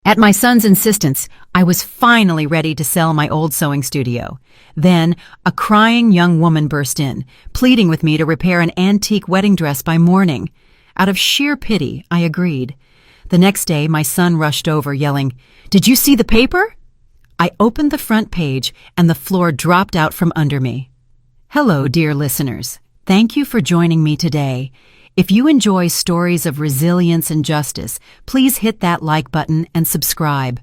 At my son's insistence, I was finally ready to sell my old sewing studio. Then, a crying young woman burst in, pleading with me to repair an antique wedding dress by morning. Out of sheer pity, I agreed. The next day, my son rushed over, yelling, "Did you see the paper?" I opened the front page, and the floor dropped out from under me. Hello, dear listeners. Thank you for joining me today. If you enjoy stories of resilience and justice, please hit that like button and subscribe.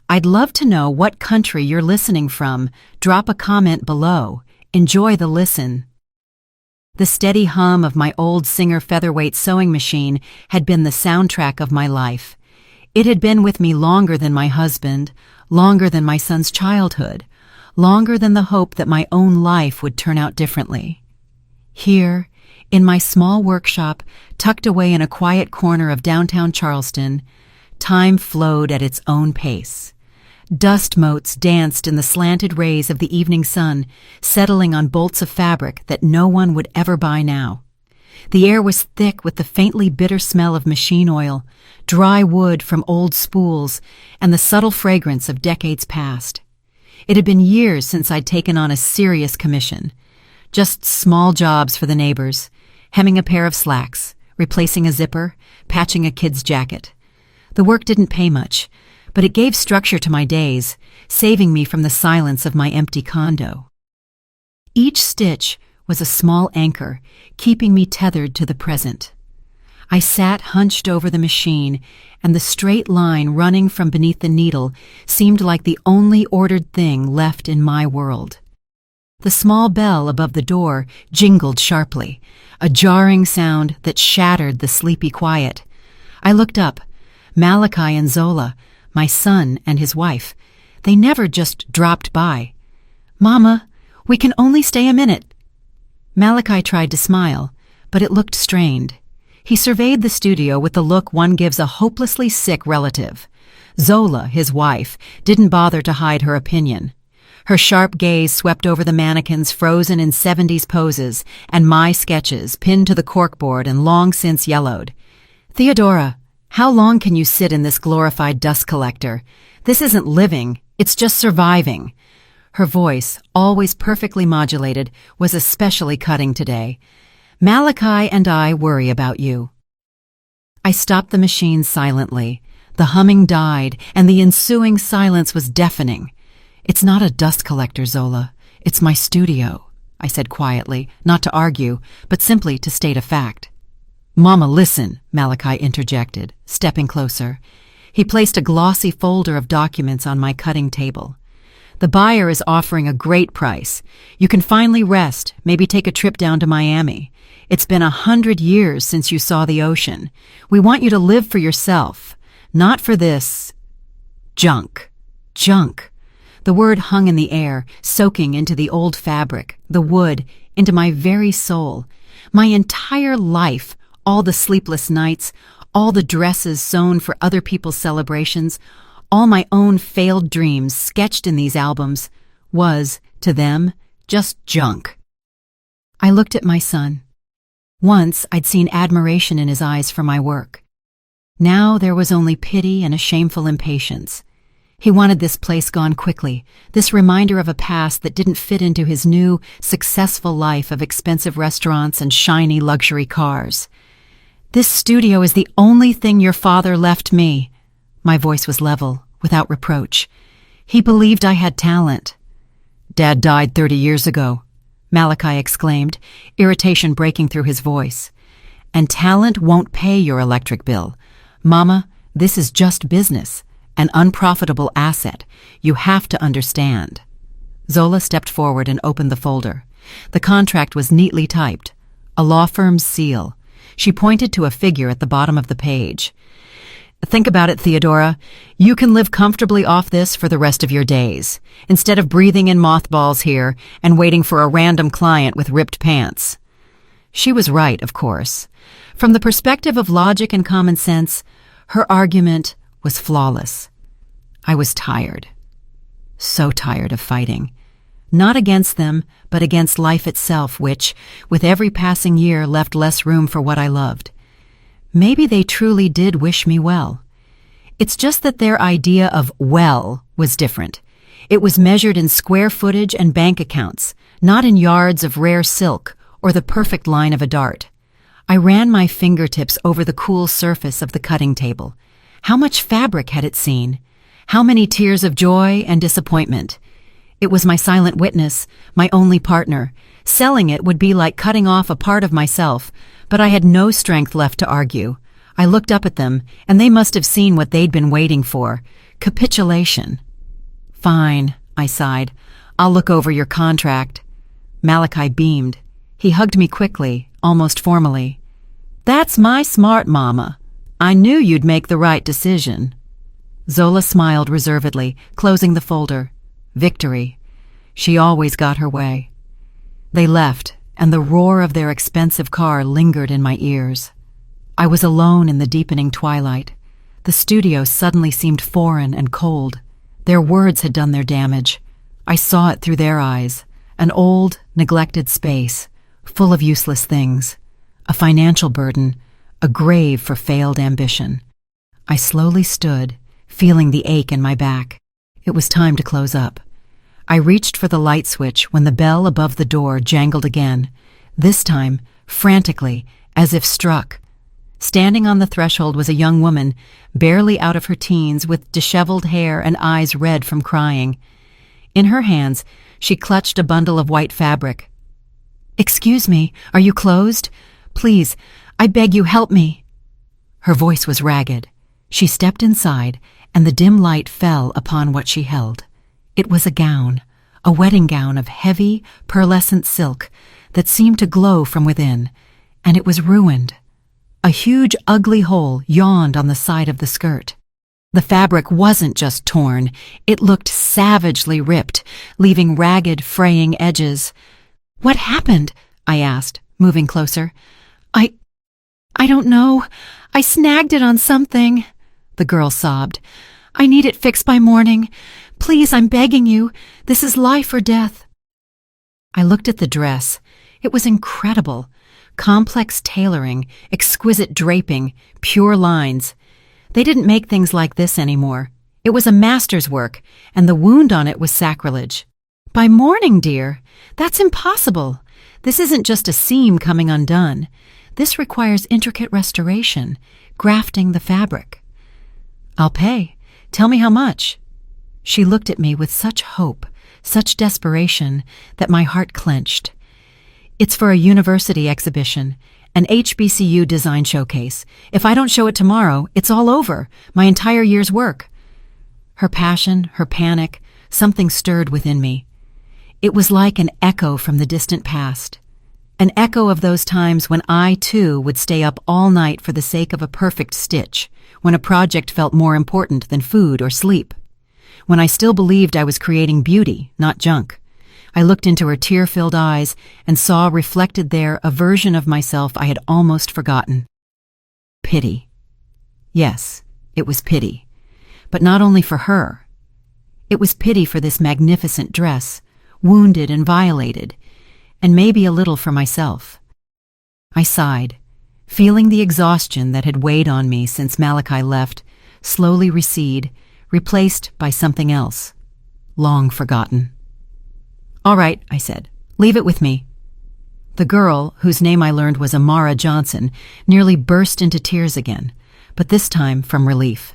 I'd love to know what country you're listening from. Drop a comment below. Enjoy the listen. The steady hum of my old Singer featherweight sewing machine had been the soundtrack of my life. It had been with me longer than my husband, longer than my son's childhood, longer than the hope that my own life would turn out differently. Here, in my small workshop, tucked away in a quiet corner of downtown Charleston, time flowed at its own pace. Dust motes danced in the slanted rays of the evening sun, settling on bolts of fabric that no one would ever buy now. The air was thick with the faintly bitter smell of machine oil, dry wood from old spools, and the subtle fragrance of decades past. It had been years since I'd taken on a serious commission. Just small jobs for the neighbors, hemming a pair of slacks, replacing a zipper, patching a kid's jacket. The work didn't pay much, but it gave structure to my days, saving me from the silence of my empty condo. Each stitch was a small anchor, keeping me tethered to the present. I sat hunched over the machine, and the straight line running from beneath the needle seemed like the only ordered thing left in my world. The small bell above the door jingled sharply, a jarring sound that shattered the sleepy quiet. I looked up. Malachi and Zola, my son and his wife, they never just dropped by. "Mama, we can only stay a minute." Malachi tried to smile, but it looked strained. He surveyed the studio with the look one gives a hopelessly sick relative. Zola, his wife, didn't bother to hide her opinion. Her sharp gaze swept over the mannequins frozen in 70s poses and my sketches pinned to the corkboard and long since yellowed. "Theodora, how long can you sit in this glorified dust collector? This isn't living, it's just surviving." Her voice, always perfectly modulated, was especially cutting today. "Malachi and I worry about you." I stopped the machine silently. The humming died, and the ensuing silence was deafening. "It's not a dust collector, Zola. It's my studio," I said quietly, not to argue, but simply to state a fact. "Mama, listen," Malachi interjected, stepping closer. He placed a glossy folder of documents on my cutting table. "The buyer is offering a great price. You can finally rest, maybe take a trip down to Miami. It's been 100 years since you saw the ocean. We want you to live for yourself, not for this junk." Junk. The word hung in the air, soaking into the old fabric, the wood, into my very soul. My entire life, all the sleepless nights, all the dresses sewn for other people's celebrations, all my own failed dreams sketched in these albums, was, to them, just junk. I looked at my son. Once I'd seen admiration in his eyes for my work. Now there was only pity and a shameful impatience. He wanted this place gone quickly, this reminder of a past that didn't fit into his new, successful life of expensive restaurants and shiny luxury cars. "This studio is the only thing your father left me." My voice was level, without reproach. "He believed I had talent." "Dad died 30 years ago," Malachi exclaimed, irritation breaking through his voice. "And talent won't pay your electric bill. Mama, this is just business. An unprofitable asset. You have to understand." Zola stepped forward and opened the folder. The contract was neatly typed, a law firm's seal. She pointed to a figure at the bottom of the page. "Think about it, Theodora. You can live comfortably off this for the rest of your days, instead of breathing in mothballs here and waiting for a random client with ripped pants." She was right, of course. From the perspective of logic and common sense, her argument was flawless. I was tired. So tired of fighting. Not against them, but against life itself, which, with every passing year, left less room for what I loved. Maybe they truly did wish me well. It's just that their idea of well was different. It was measured in square footage and bank accounts, not in yards of rare silk or the perfect line of a dart. I ran my fingertips over the cool surface of the cutting table. How much fabric had it seen? How many tears of joy and disappointment? It was my silent witness, my only partner. Selling it would be like cutting off a part of myself, but I had no strength left to argue. I looked up at them, and they must have seen what they'd been waiting for. Capitulation. Fine, I sighed. I'll look over your contract. Malachi beamed. He hugged me quickly, almost formally. That's my smart mama. I knew you'd make the right decision. Zola smiled reservedly, closing the folder. Victory. She always got her way. They left, and the roar of their expensive car lingered in my ears. I was alone in the deepening twilight. The studio suddenly seemed foreign and cold. Their words had done their damage. I saw it through their eyes. An old, neglected space, full of useless things. A financial burden, a grave for failed ambition. I slowly stood, feeling the ache in my back. It was time to close up. I reached for the light switch when the bell above the door jangled again, this time frantically, as if struck. Standing on the threshold was a young woman, barely out of her teens, with disheveled hair and eyes red from crying. In her hands, she clutched a bundle of white fabric. "Excuse me, are you closed? Please, I beg you, help me." Her voice was ragged. She stepped inside, and the dim light fell upon what she held. It was a gown, a wedding gown of heavy, pearlescent silk that seemed to glow from within, and it was ruined. A huge, ugly hole yawned on the side of the skirt. The fabric wasn't just torn, it looked savagely ripped, leaving ragged, fraying edges. "What happened?" I asked, moving closer. I don't know. I snagged it on something," the girl sobbed. "I need it fixed by morning. Please, I'm begging you. This is life or death." I looked at the dress. It was incredible. Complex tailoring, exquisite draping, pure lines. They didn't make things like this anymore. It was a master's work, and the wound on it was sacrilege. "By morning, dear? That's impossible. This isn't just a seam coming undone. This requires intricate restoration, grafting the fabric." "I'll pay. Tell me how much." She looked at me with such hope, such desperation, that my heart clenched. "It's for a university exhibition, an HBCU design showcase. If I don't show it tomorrow, it's all over, my entire year's work." Her passion, her panic, something stirred within me. It was like an echo from the distant past. An echo of those times when I, too, would stay up all night for the sake of a perfect stitch, when a project felt more important than food or sleep, when I still believed I was creating beauty, not junk. I looked into her tear-filled eyes and saw reflected there a version of myself I had almost forgotten. Pity. Yes, it was pity. But not only for her. It was pity for this magnificent dress, wounded and violated, and maybe a little for myself. I sighed, feeling the exhaustion that had weighed on me since Malachi left slowly recede, replaced by something else, long forgotten. "All right," I said. "Leave it with me." The girl, whose name I learned was Amara Johnson, nearly burst into tears again, but this time from relief.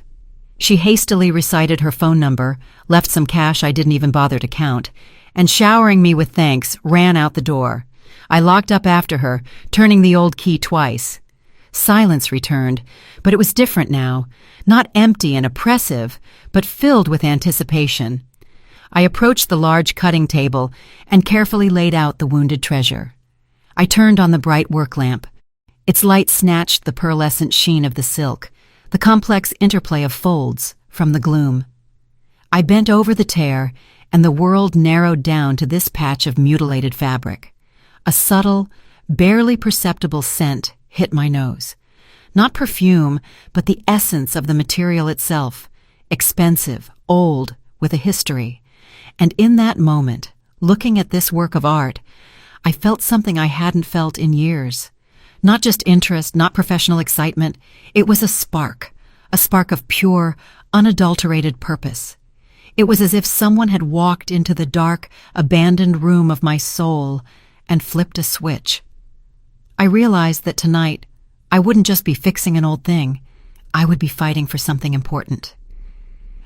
She hastily recited her phone number, left some cash I didn't even bother to count, and showering me with thanks, ran out the door. I locked up after her, turning the old key twice. Silence returned, but it was different now, not empty and oppressive, but filled with anticipation. I approached the large cutting table and carefully laid out the wounded treasure. I turned on the bright work lamp. Its light snatched the pearlescent sheen of the silk, the complex interplay of folds, from the gloom. I bent over the tear, and the world narrowed down to this patch of mutilated fabric. A subtle, barely perceptible scent hit my nose. Not perfume, but the essence of the material itself, expensive, old, with a history. And in that moment, looking at this work of art, I felt something I hadn't felt in years. Not just interest, not professional excitement. It was a spark, a spark of pure, unadulterated purpose. It was as if someone had walked into the dark, abandoned room of my soul and flipped a switch. I realized that tonight, I wouldn't just be fixing an old thing, I would be fighting for something important.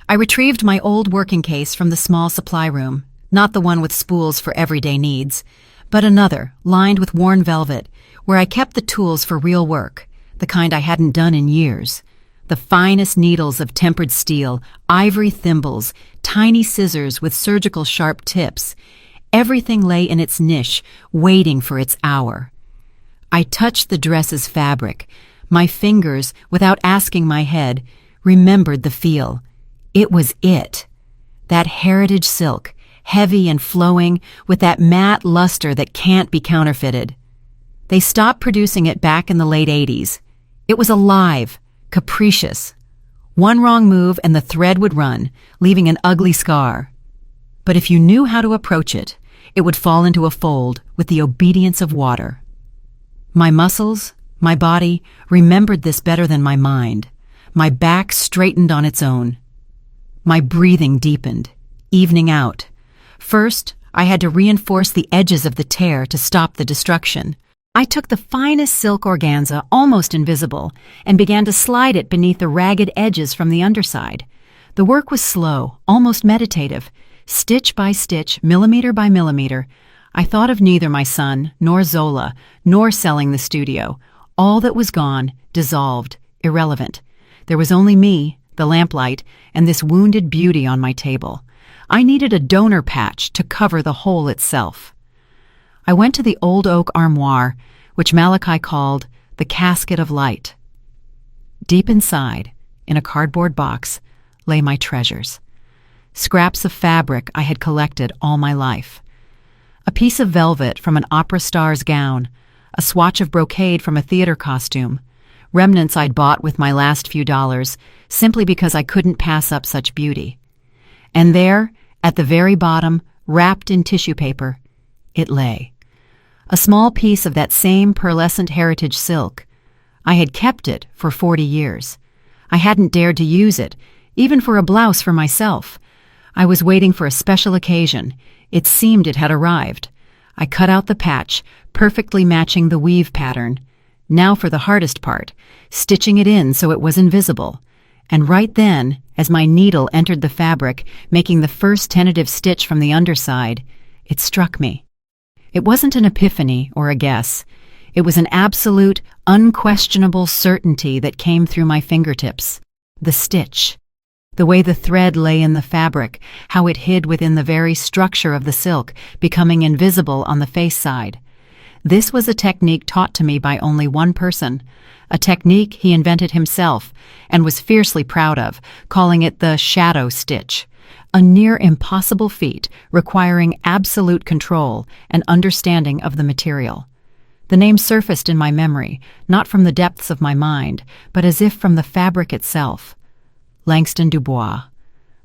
I retrieved my old working case from the small supply room, not the one with spools for everyday needs, but another, lined with worn velvet, where I kept the tools for real work, the kind I hadn't done in years. The finest needles of tempered steel, ivory thimbles, tiny scissors with surgical sharp tips. Everything lay in its niche, waiting for its hour. I touched the dress's fabric. My fingers, without asking my head, remembered the feel. It was it. That heritage silk, heavy and flowing, with that matte luster that can't be counterfeited. They stopped producing it back in the late 80s. It was alive, capricious. One wrong move and the thread would run, leaving an ugly scar. But if you knew how to approach it, it would fall into a fold with the obedience of water. My muscles, my body, remembered this better than my mind. My back straightened on its own. My breathing deepened, evening out. First, I had to reinforce the edges of the tear to stop the destruction. I took the finest silk organza, almost invisible, and began to slide it beneath the ragged edges from the underside. The work was slow, almost meditative. Stitch by stitch, millimeter by millimeter. I thought of neither my son, nor Zola, nor selling the studio. All that was gone, dissolved, irrelevant. There was only me, the lamplight, and this wounded beauty on my table. I needed a donor patch to cover the hole itself. I went to the old oak armoire, which Malachi called the casket of light. Deep inside, in a cardboard box, lay my treasures. Scraps of fabric I had collected all my life. A piece of velvet from an opera star's gown, a swatch of brocade from a theater costume, remnants I'd bought with my last few dollars, simply because I couldn't pass up such beauty. And there, at the very bottom, wrapped in tissue paper, it lay. A small piece of that same pearlescent heritage silk. I had kept it for 40 years. I hadn't dared to use it, even for a blouse for myself. I was waiting for a special occasion. It seemed it had arrived. I cut out the patch, perfectly matching the weave pattern. Now for the hardest part, stitching it in so it was invisible. And right then, as my needle entered the fabric, making the first tentative stitch from the underside, it struck me. It wasn't an epiphany or a guess. It was an absolute, unquestionable certainty that came through my fingertips. The stitch. The way the thread lay in the fabric, how it hid within the very structure of the silk, becoming invisible on the face side. This was a technique taught to me by only one person, a technique he invented himself and was fiercely proud of, calling it the shadow stitch. A near impossible feat requiring absolute control and understanding of the material. The name surfaced in my memory, not from the depths of my mind, but as if from the fabric itself. Langston Dubois.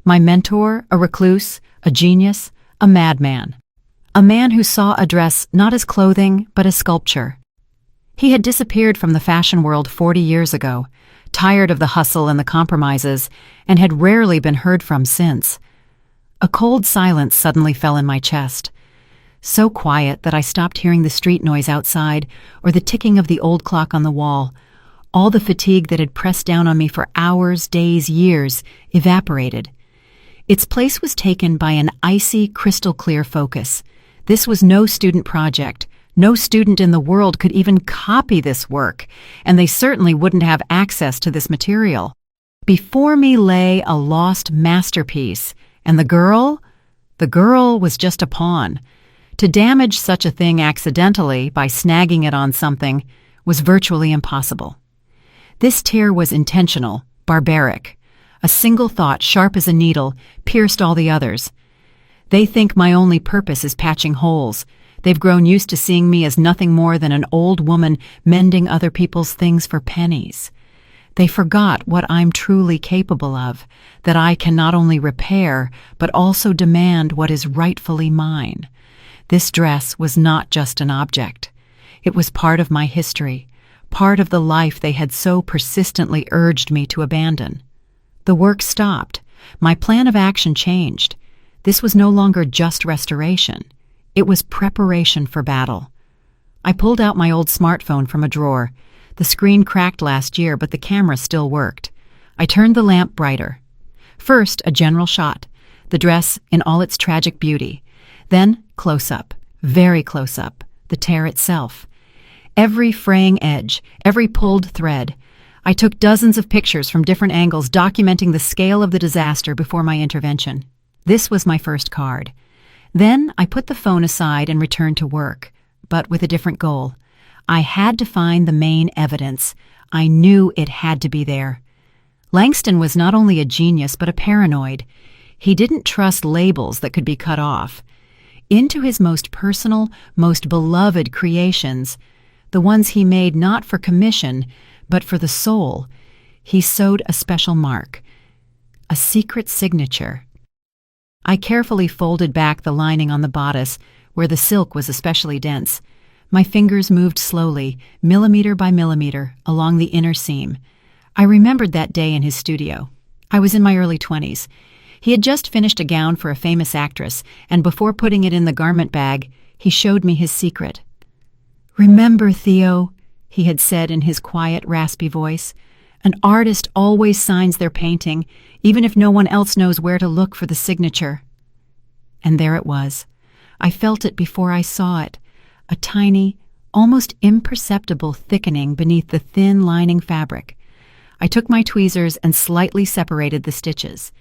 My mentor, a recluse, a genius, a madman. A man who saw a dress not as clothing, but as sculpture. He had disappeared from the fashion world 40 years ago, tired of the hustle and the compromises, and had rarely been heard from since. A cold silence suddenly fell in my chest. So quiet that I stopped hearing the street noise outside or the ticking of the old clock on the wall. All the fatigue that had pressed down on me for hours, days, years, evaporated. Its place was taken by an icy, crystal-clear focus. This was no student project. No student in the world could even copy this work, and they certainly wouldn't have access to this material. Before me lay a lost masterpiece, and the girl was just a pawn. To damage such a thing accidentally by snagging it on something was virtually impossible. This tear was intentional, barbaric. A single thought, sharp as a needle, pierced all the others. They think my only purpose is patching holes. They've grown used to seeing me as nothing more than an old woman mending other people's things for pennies. They forgot what I'm truly capable of, that I can not only repair, but also demand what is rightfully mine. This dress was not just an object. It was part of my history, part of the life they had so persistently urged me to abandon. The work stopped. My plan of action changed. This was no longer just restoration. It was preparation for battle. I pulled out my old smartphone from a drawer. The screen cracked last year, but the camera still worked. I turned the lamp brighter. First, a general shot, the dress in all its tragic beauty. Then, close-up, very close-up, the tear itself. Every fraying edge, every pulled thread. I took dozens of pictures from different angles documenting the scale of the disaster before my intervention. This was my first card. Then I put the phone aside and returned to work, but with a different goal. I had to find the main evidence. I knew it had to be there. Langston was not only a genius but a paranoid. He didn't trust labels that could be cut off. Into his most personal, most beloved creations, the ones he made not for commission, but for the soul, he sewed a special mark, a secret signature. I carefully folded back the lining on the bodice, where the silk was especially dense. My fingers moved slowly, millimeter by millimeter, along the inner seam. I remembered that day in his studio. I was in my early 20s. He had just finished a gown for a famous actress, and before putting it in the garment bag, he showed me his secret. "Remember, Theo," he had said in his quiet, raspy voice, "an artist always signs their painting, even if no one else knows where to look for the signature." And there it was. I felt it before I saw it, a tiny, almost imperceptible thickening beneath the thin lining fabric. I took my tweezers and slightly separated the stitches.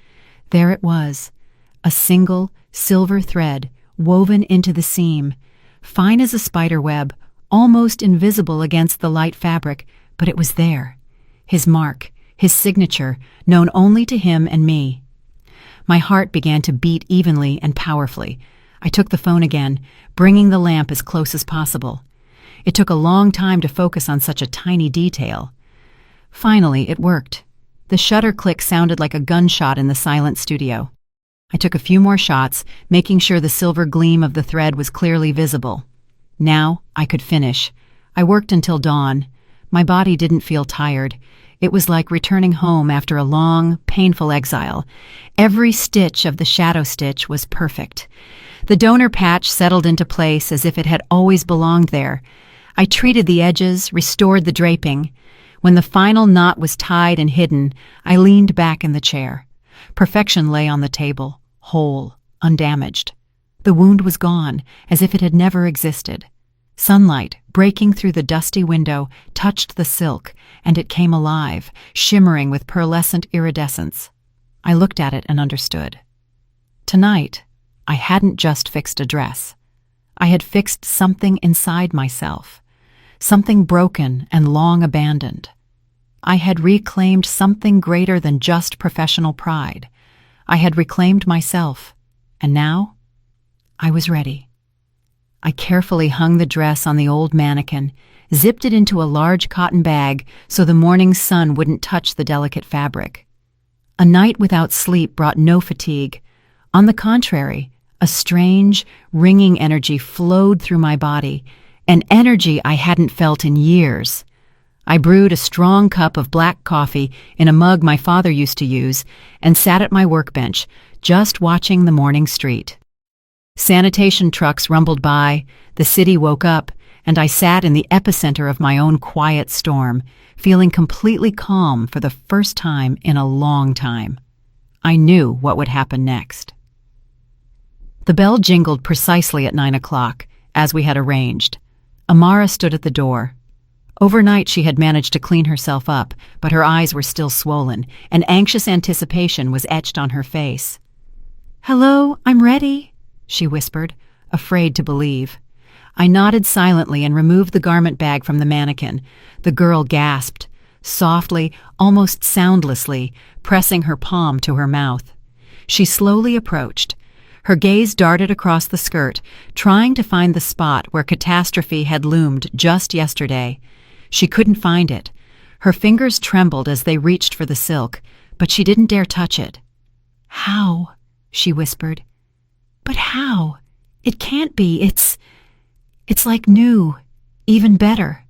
There it was, a single silver thread woven into the seam, fine as a spider web, almost invisible against the light fabric, but it was there. His mark, his signature, known only to him and me. My heart began to beat evenly and powerfully. I took the phone again, bringing the lamp as close as possible. It took a long time to focus on such a tiny detail. Finally, it worked. The shutter click sounded like a gunshot in the silent studio. I took a few more shots, making sure the silver gleam of the thread was clearly visible. Now I could finish. I worked until dawn. My body didn't feel tired. It was like returning home after a long, painful exile. Every stitch of the shadow stitch was perfect. The donor patch settled into place as if it had always belonged there. I treated the edges, restored the draping. When the final knot was tied and hidden, I leaned back in the chair. Perfection lay on the table, whole, undamaged. The wound was gone, as if it had never existed. Sunlight, breaking through the dusty window, touched the silk, and it came alive, shimmering with pearlescent iridescence. I looked at it and understood. Tonight, I hadn't just fixed a dress. I had fixed something inside myself, something broken and long abandoned. I had reclaimed something greater than just professional pride. I had reclaimed myself, and now I was ready. I carefully hung the dress on the old mannequin, zipped it into a large cotton bag so the morning sun wouldn't touch the delicate fabric. A night without sleep brought no fatigue. On the contrary, a strange, ringing energy flowed through my body, an energy I hadn't felt in years. I brewed a strong cup of black coffee in a mug my father used to use and sat at my workbench, just watching the morning street. Sanitation trucks rumbled by, the city woke up, and I sat in the epicenter of my own quiet storm, feeling completely calm for the first time in a long time. I knew what would happen next. The bell jingled precisely at 9 o'clock, as we had arranged. Amara stood at the door. Overnight she had managed to clean herself up, but her eyes were still swollen, and anxious anticipation was etched on her face. "Hello, I'm ready," she whispered, afraid to believe. I nodded silently and removed the garment bag from the mannequin. The girl gasped, softly, almost soundlessly, pressing her palm to her mouth. She slowly approached. Her gaze darted across the skirt, trying to find the spot where catastrophe had loomed just yesterday. She couldn't find it. Her fingers trembled as they reached for the silk, but she didn't dare touch it. "How?" she whispered. "But how? It can't be. It's like new, even better."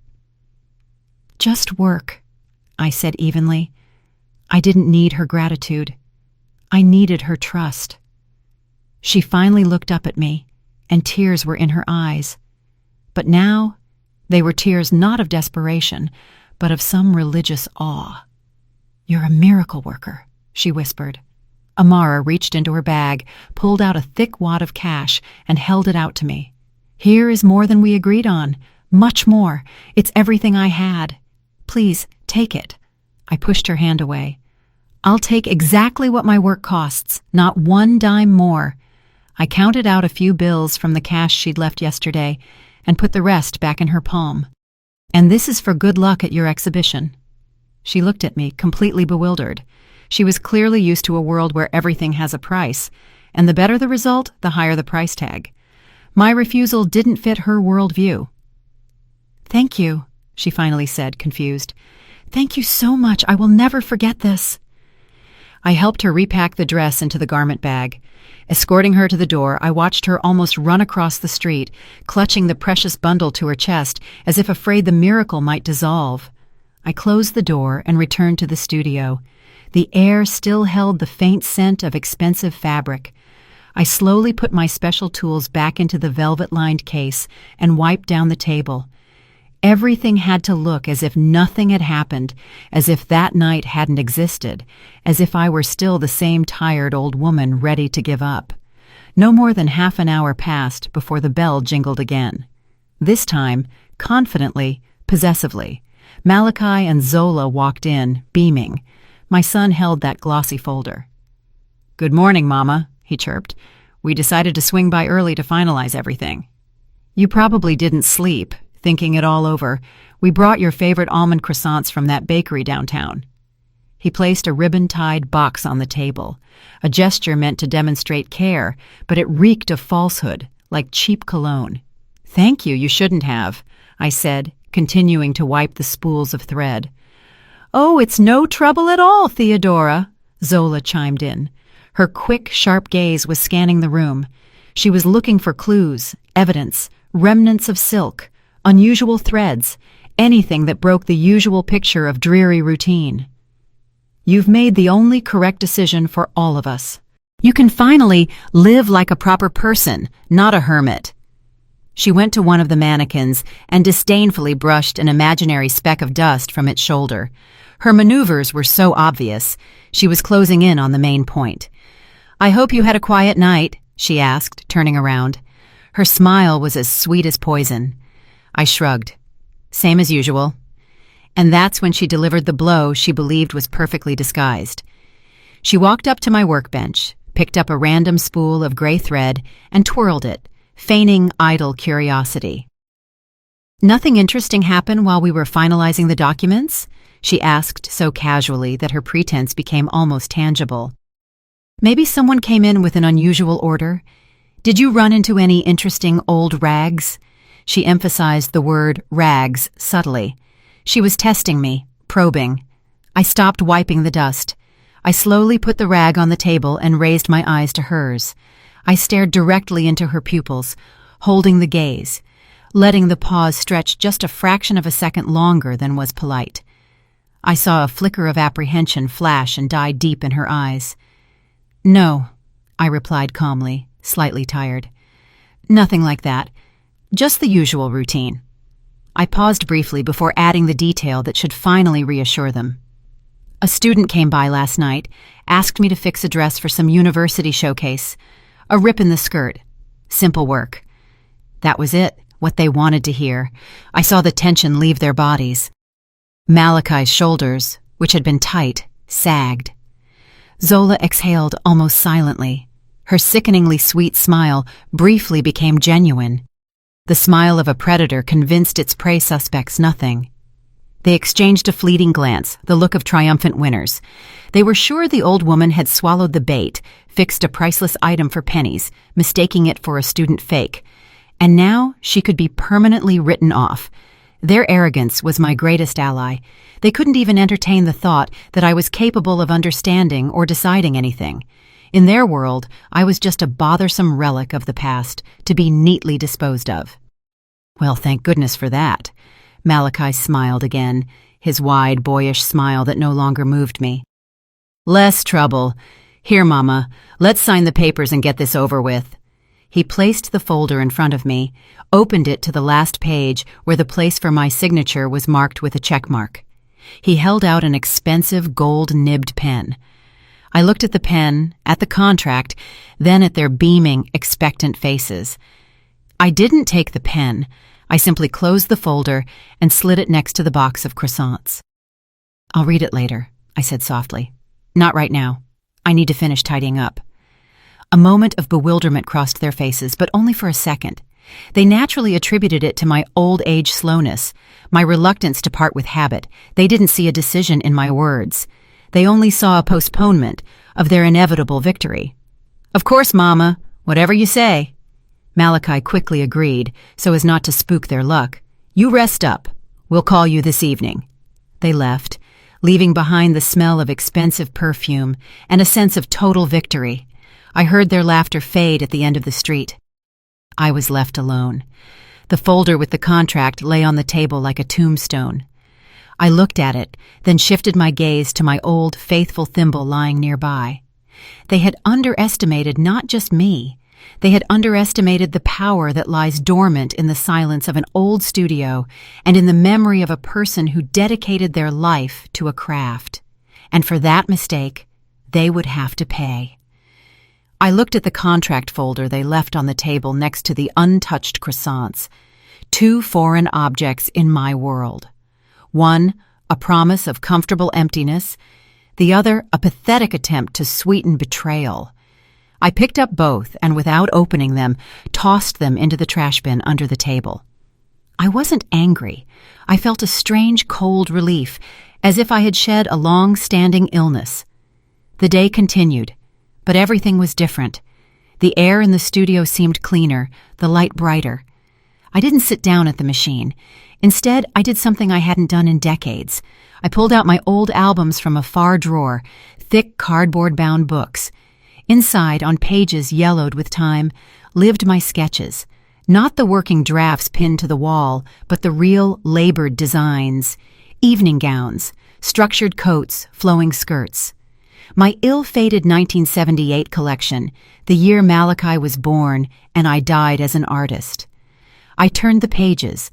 "Just work," I said evenly. I didn't need her gratitude. I needed her trust. She finally looked up at me, and tears were in her eyes. But now, they were tears not of desperation, but of some religious awe. "You're a miracle worker," she whispered. Amara reached into her bag, pulled out a thick wad of cash, and held it out to me. "Here is more than we agreed on. Much more. It's everything I had. Please, take it." I pushed her hand away. "I'll take exactly what my work costs, not one dime more." I counted out a few bills from the cash she'd left yesterday and put the rest back in her palm. "And this is for good luck at your exhibition." She looked at me, completely bewildered. She was clearly used to a world where everything has a price, and the better the result, the higher the price tag. My refusal didn't fit her worldview. "Thank you," she finally said, confused. "Thank you so much. I will never forget this." I helped her repack the dress into the garment bag. Escorting her to the door, I watched her almost run across the street, clutching the precious bundle to her chest as if afraid the miracle might dissolve. I closed the door and returned to the studio. The air still held the faint scent of expensive fabric. I slowly put my special tools back into the velvet-lined case and wiped down the table. Everything had to look as if nothing had happened, as if that night hadn't existed, as if I were still the same tired old woman ready to give up. No more than half an hour passed before the bell jingled again. This time, confidently, possessively, Malachi and Zola walked in, beaming. My son held that glossy folder. "Good morning, Mama," he chirped. "We decided to swing by early to finalize everything." "You probably didn't sleep, thinking it all over. We brought your favorite almond croissants from that bakery downtown." He placed a ribbon-tied box on the table, a gesture meant to demonstrate care, but it reeked of falsehood, like cheap cologne. "Thank you, you shouldn't have," I said, continuing to wipe the spools of thread. "Oh, it's no trouble at all, Theodora," Zola chimed in. Her quick, sharp gaze was scanning the room. She was looking for clues, evidence, remnants of silk, unusual threads, anything that broke the usual picture of dreary routine. "You've made the only correct decision for all of us. You can finally live like a proper person, not a hermit." She went to one of the mannequins and disdainfully brushed an imaginary speck of dust from its shoulder. Her maneuvers were so obvious. She was closing in on the main point. "I hope you had a quiet night," she asked, turning around. Her smile was as sweet as poison. I shrugged. "Same as usual." And that's when she delivered the blow she believed was perfectly disguised. She walked up to my workbench, picked up a random spool of gray thread, and twirled it, feigning idle curiosity. "Nothing interesting happened while we were finalizing the documents?" she asked so casually that her pretense became almost tangible. "Maybe someone came in with an unusual order? Did you run into any interesting old rags?" She emphasized the word rags subtly. She was testing me, probing. I stopped wiping the dust. I slowly put the rag on the table and raised my eyes to hers. I stared directly into her pupils, holding the gaze, letting the pause stretch just a fraction of a second longer than was polite. I saw a flicker of apprehension flash and die deep in her eyes. "No," I replied calmly, slightly tired. "Nothing like that. Just the usual routine." I paused briefly before adding the detail that should finally reassure them. "A student came by last night, asked me to fix a dress for some university showcase. A rip in the skirt. Simple work." That was it, what they wanted to hear. I saw the tension leave their bodies. Malachi's shoulders, which had been tight, sagged. Zola exhaled almost silently. Her sickeningly sweet smile briefly became genuine. The smile of a predator convinced its prey suspects nothing. They exchanged a fleeting glance, the look of triumphant winners. They were sure the old woman had swallowed the bait, fixed a priceless item for pennies, mistaking it for a student fake. And now she could be permanently written off. Their arrogance was my greatest ally. They couldn't even entertain the thought that I was capable of understanding or deciding anything. In their world, I was just a bothersome relic of the past, to be neatly disposed of. Well, thank goodness for that. Malachi smiled again, his wide, boyish smile that no longer moved me. "Less trouble. Here, Mama, let's sign the papers and get this over with." He placed the folder in front of me, opened it to the last page where the place for my signature was marked with a check mark. He held out an expensive gold-nibbed pen. I looked at the pen, at the contract, then at their beaming, expectant faces. I didn't take the pen. I simply closed the folder and slid it next to the box of croissants. "I'll read it later," I said softly. "Not right now. I need to finish tidying up." A moment of bewilderment crossed their faces, but only for a second. They naturally attributed it to my old-age slowness, my reluctance to part with habit. They didn't see a decision in my words. They only saw a postponement of their inevitable victory. "Of course, Mama. Whatever you say." Malachi quickly agreed, so as not to spook their luck. "You rest up. We'll call you this evening." They left, leaving behind the smell of expensive perfume and a sense of total victory. I heard their laughter fade at the end of the street. I was left alone. The folder with the contract lay on the table like a tombstone. I looked at it, then shifted my gaze to my old, faithful thimble lying nearby. They had underestimated not just me. They had underestimated the power that lies dormant in the silence of an old studio and in the memory of a person who dedicated their life to a craft. And for that mistake, they would have to pay. I looked at the contract folder they left on the table next to the untouched croissants. Two foreign objects in my world. One, a promise of comfortable emptiness. The other, a pathetic attempt to sweeten betrayal. I picked up both and, without opening them, tossed them into the trash bin under the table. I wasn't angry. I felt a strange, cold relief, as if I had shed a long-standing illness. The day continued, but everything was different. The air in the studio seemed cleaner, the light brighter. I didn't sit down at the machine. Instead, I did something I hadn't done in decades. I pulled out my old albums from a far drawer, thick cardboard-bound books. Inside, on pages yellowed with time, lived my sketches. Not the working drafts pinned to the wall, but the real, labored designs. Evening gowns, structured coats, flowing skirts. My ill-fated 1978 collection, the year Malachi was born and I died as an artist. I turned the pages,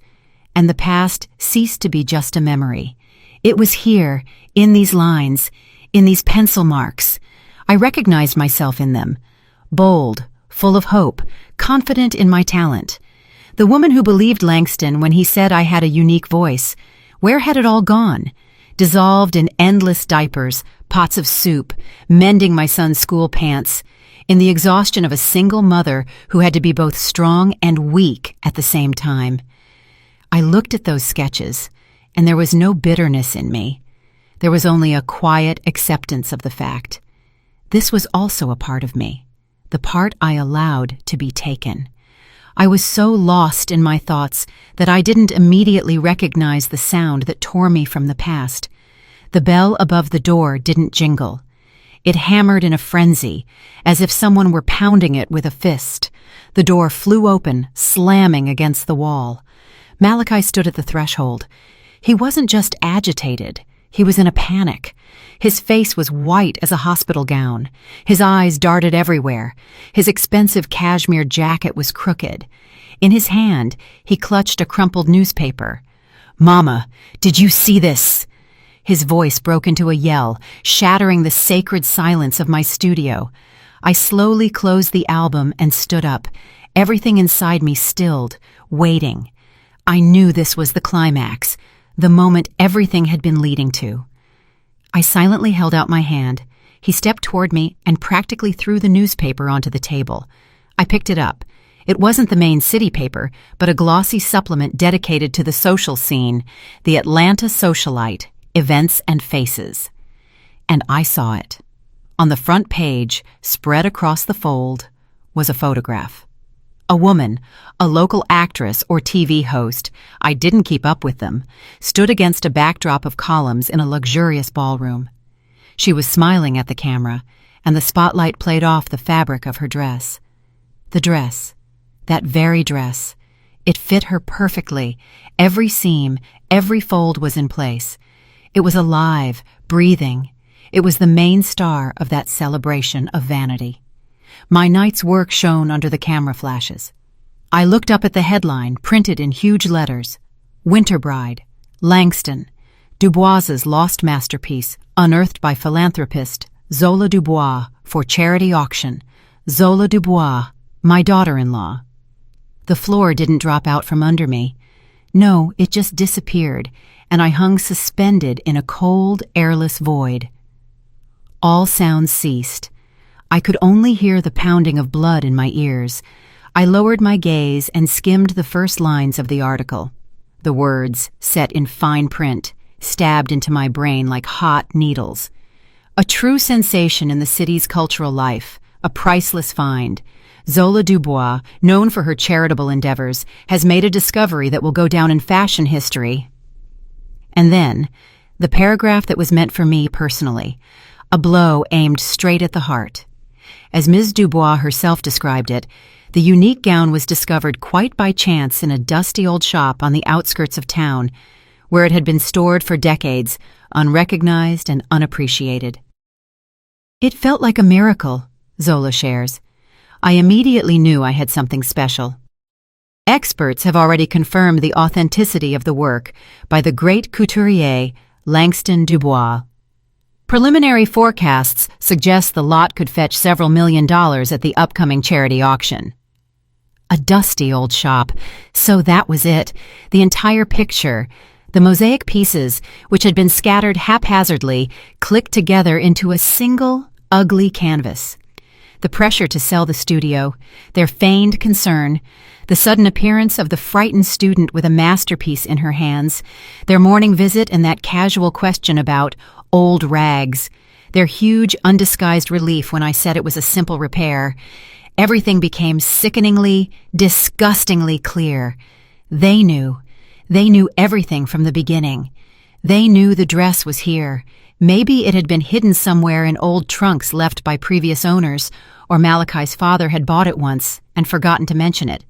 and the past ceased to be just a memory. It was here, in these lines, in these pencil marks. I recognized myself in them. Bold, full of hope, confident in my talent. The woman who believed Langston when he said I had a unique voice. Where had it all gone? Dissolved in endless diapers, pots of soup, mending my son's school pants, in the exhaustion of a single mother who had to be both strong and weak at the same time. I looked at those sketches, and there was no bitterness in me. There was only a quiet acceptance of the fact. This was also a part of me, the part I allowed to be taken. I was so lost in my thoughts that I didn't immediately recognize the sound that tore me from the past. The bell above the door didn't jingle. It hammered in a frenzy, as if someone were pounding it with a fist. The door flew open, slamming against the wall. Malachi stood at the threshold. He wasn't just agitated. He was in a panic. His face was white as a hospital gown. His eyes darted everywhere. His expensive cashmere jacket was crooked. In his hand, he clutched a crumpled newspaper. "Mama, did you see this?" His voice broke into a yell, shattering the sacred silence of my studio. I slowly closed the album and stood up, everything inside me stilled, waiting. I knew this was the climax, the moment everything had been leading to. I silently held out my hand. He stepped toward me and practically threw the newspaper onto the table. I picked it up. It wasn't the main city paper, but a glossy supplement dedicated to the social scene, the Atlanta Socialite, Events and Faces. And I saw it. On the front page, spread across the fold, was a photograph. A woman, a local actress or TV host, I didn't keep up with them, stood against a backdrop of columns in a luxurious ballroom. She was smiling at the camera, and the spotlight played off the fabric of her dress. The dress, that very dress, It fit her perfectly. Every seam, every fold was in place. It was alive, breathing. It was the main star of that celebration of vanity. My night's work shone under the camera flashes. I looked up at the headline, printed in huge letters. Winter Bride, Langston, Dubois's lost masterpiece, unearthed by philanthropist Zola Dubois for charity auction. Zola Dubois, my daughter-in-law. The floor didn't drop out from under me. No, it just disappeared, and I hung suspended in a cold, airless void. All sounds ceased. I could only hear the pounding of blood in my ears. I lowered my gaze and skimmed the first lines of the article. The words, set in fine print, stabbed into my brain like hot needles. A true sensation in the city's cultural life, a priceless find. Zola Dubois, known for her charitable endeavors, has made a discovery that will go down in fashion history. And then, the paragraph that was meant for me personally, a blow aimed straight at the heart. As Ms. Dubois herself described it, the unique gown was discovered quite by chance in a dusty old shop on the outskirts of town, where it had been stored for decades, unrecognized and unappreciated. It felt like a miracle, Zola shares. I immediately knew I had something special. Experts have already confirmed the authenticity of the work by the great couturier Langston Dubois. Preliminary forecasts suggest the lot could fetch several $1 million at the upcoming charity auction. A dusty old shop. So that was it. The entire picture. The mosaic pieces, which had been scattered haphazardly, clicked together into a single, ugly canvas. The pressure to sell the studio, their feigned concern, the sudden appearance of the frightened student with a masterpiece in her hands, their morning visit and that casual question about old rags, their huge, undisguised relief when I said it was a simple repair. Everything became sickeningly, disgustingly clear. They knew. They knew everything from the beginning. They knew the dress was here. Maybe it had been hidden somewhere in old trunks left by previous owners, or Malachi's father had bought it once and forgotten to mention it.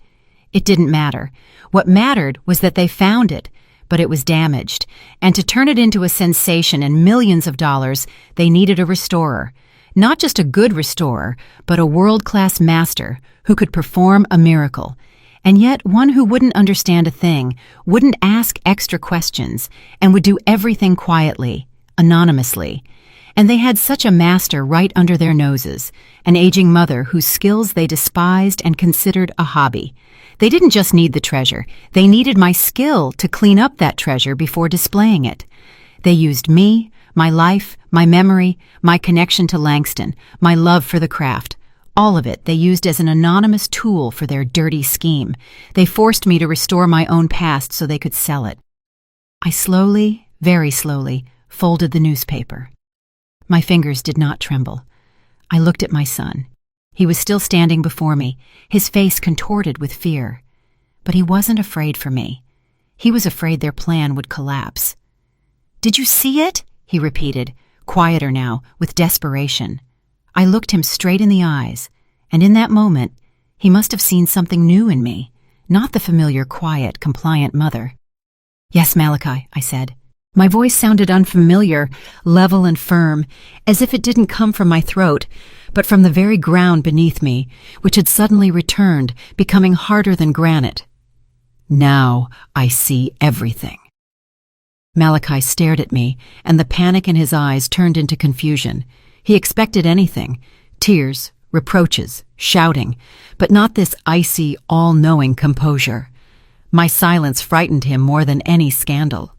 It didn't matter. What mattered was that they found it, but it was damaged, and to turn it into a sensation and millions of dollars, they needed a restorer. Not just a good restorer, but a world-class master who could perform a miracle. And yet one who wouldn't understand a thing, wouldn't ask extra questions, and would do everything quietly, anonymously. And they had such a master right under their noses, an aging mother whose skills they despised and considered a hobby. They didn't just need the treasure, they needed my skill to clean up that treasure before displaying it. They used me, my life, my memory, my connection to Langston, my love for the craft. All of it they used as an anonymous tool for their dirty scheme. They forced me to restore my own past so they could sell it. I slowly, very slowly, folded the newspaper. My fingers did not tremble. I looked at my son. He was still standing before me, his face contorted with fear. But he wasn't afraid for me. He was afraid their plan would collapse. "Did you see it?" he repeated, quieter now, with desperation. I looked him straight in the eyes, and in that moment, he must have seen something new in me, not the familiar, quiet, compliant mother. "Yes, Malachi," I said. My voice sounded unfamiliar, level and firm, as if it didn't come from my throat, but from the very ground beneath me, which had suddenly returned, becoming harder than granite. "Now I see everything." Malachi stared at me, and the panic in his eyes turned into confusion. He expected anything, tears, reproaches, shouting, but not this icy, all-knowing composure. My silence frightened him more than any scandal.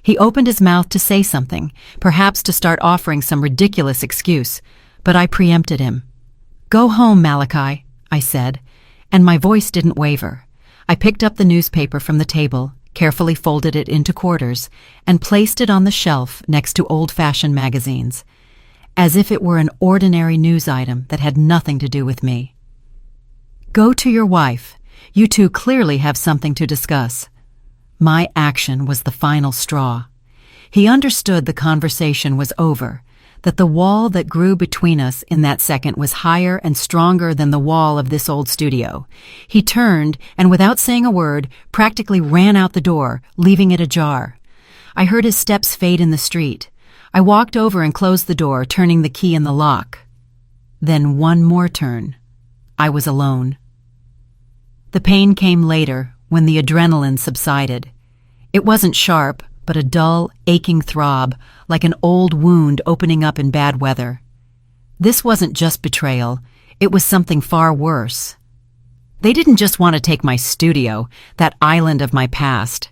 He opened his mouth to say something, perhaps to start offering some ridiculous excuse, but I preempted him. "Go home, Malachi," I said, and my voice didn't waver. I picked up the newspaper from the table, carefully folded it into quarters, and placed it on the shelf next to old-fashioned magazines, as if it were an ordinary news item that had nothing to do with me. "Go to your wife. You two clearly have something to discuss." My action was the final straw. He understood the conversation was over. that the wall that grew between us in that second was higher and stronger than the wall of this old studio. He turned and, without saying a word, practically ran out the door, leaving it ajar. I heard his steps fade in the street. I walked over and closed the door, turning the key in the lock. Then one more turn. I was alone. The pain came later, when the adrenaline subsided. It wasn't sharp, but a dull, aching throb, like an old wound opening up in bad weather. This wasn't just betrayal, it was something far worse. They didn't just want to take my studio, that island of my past.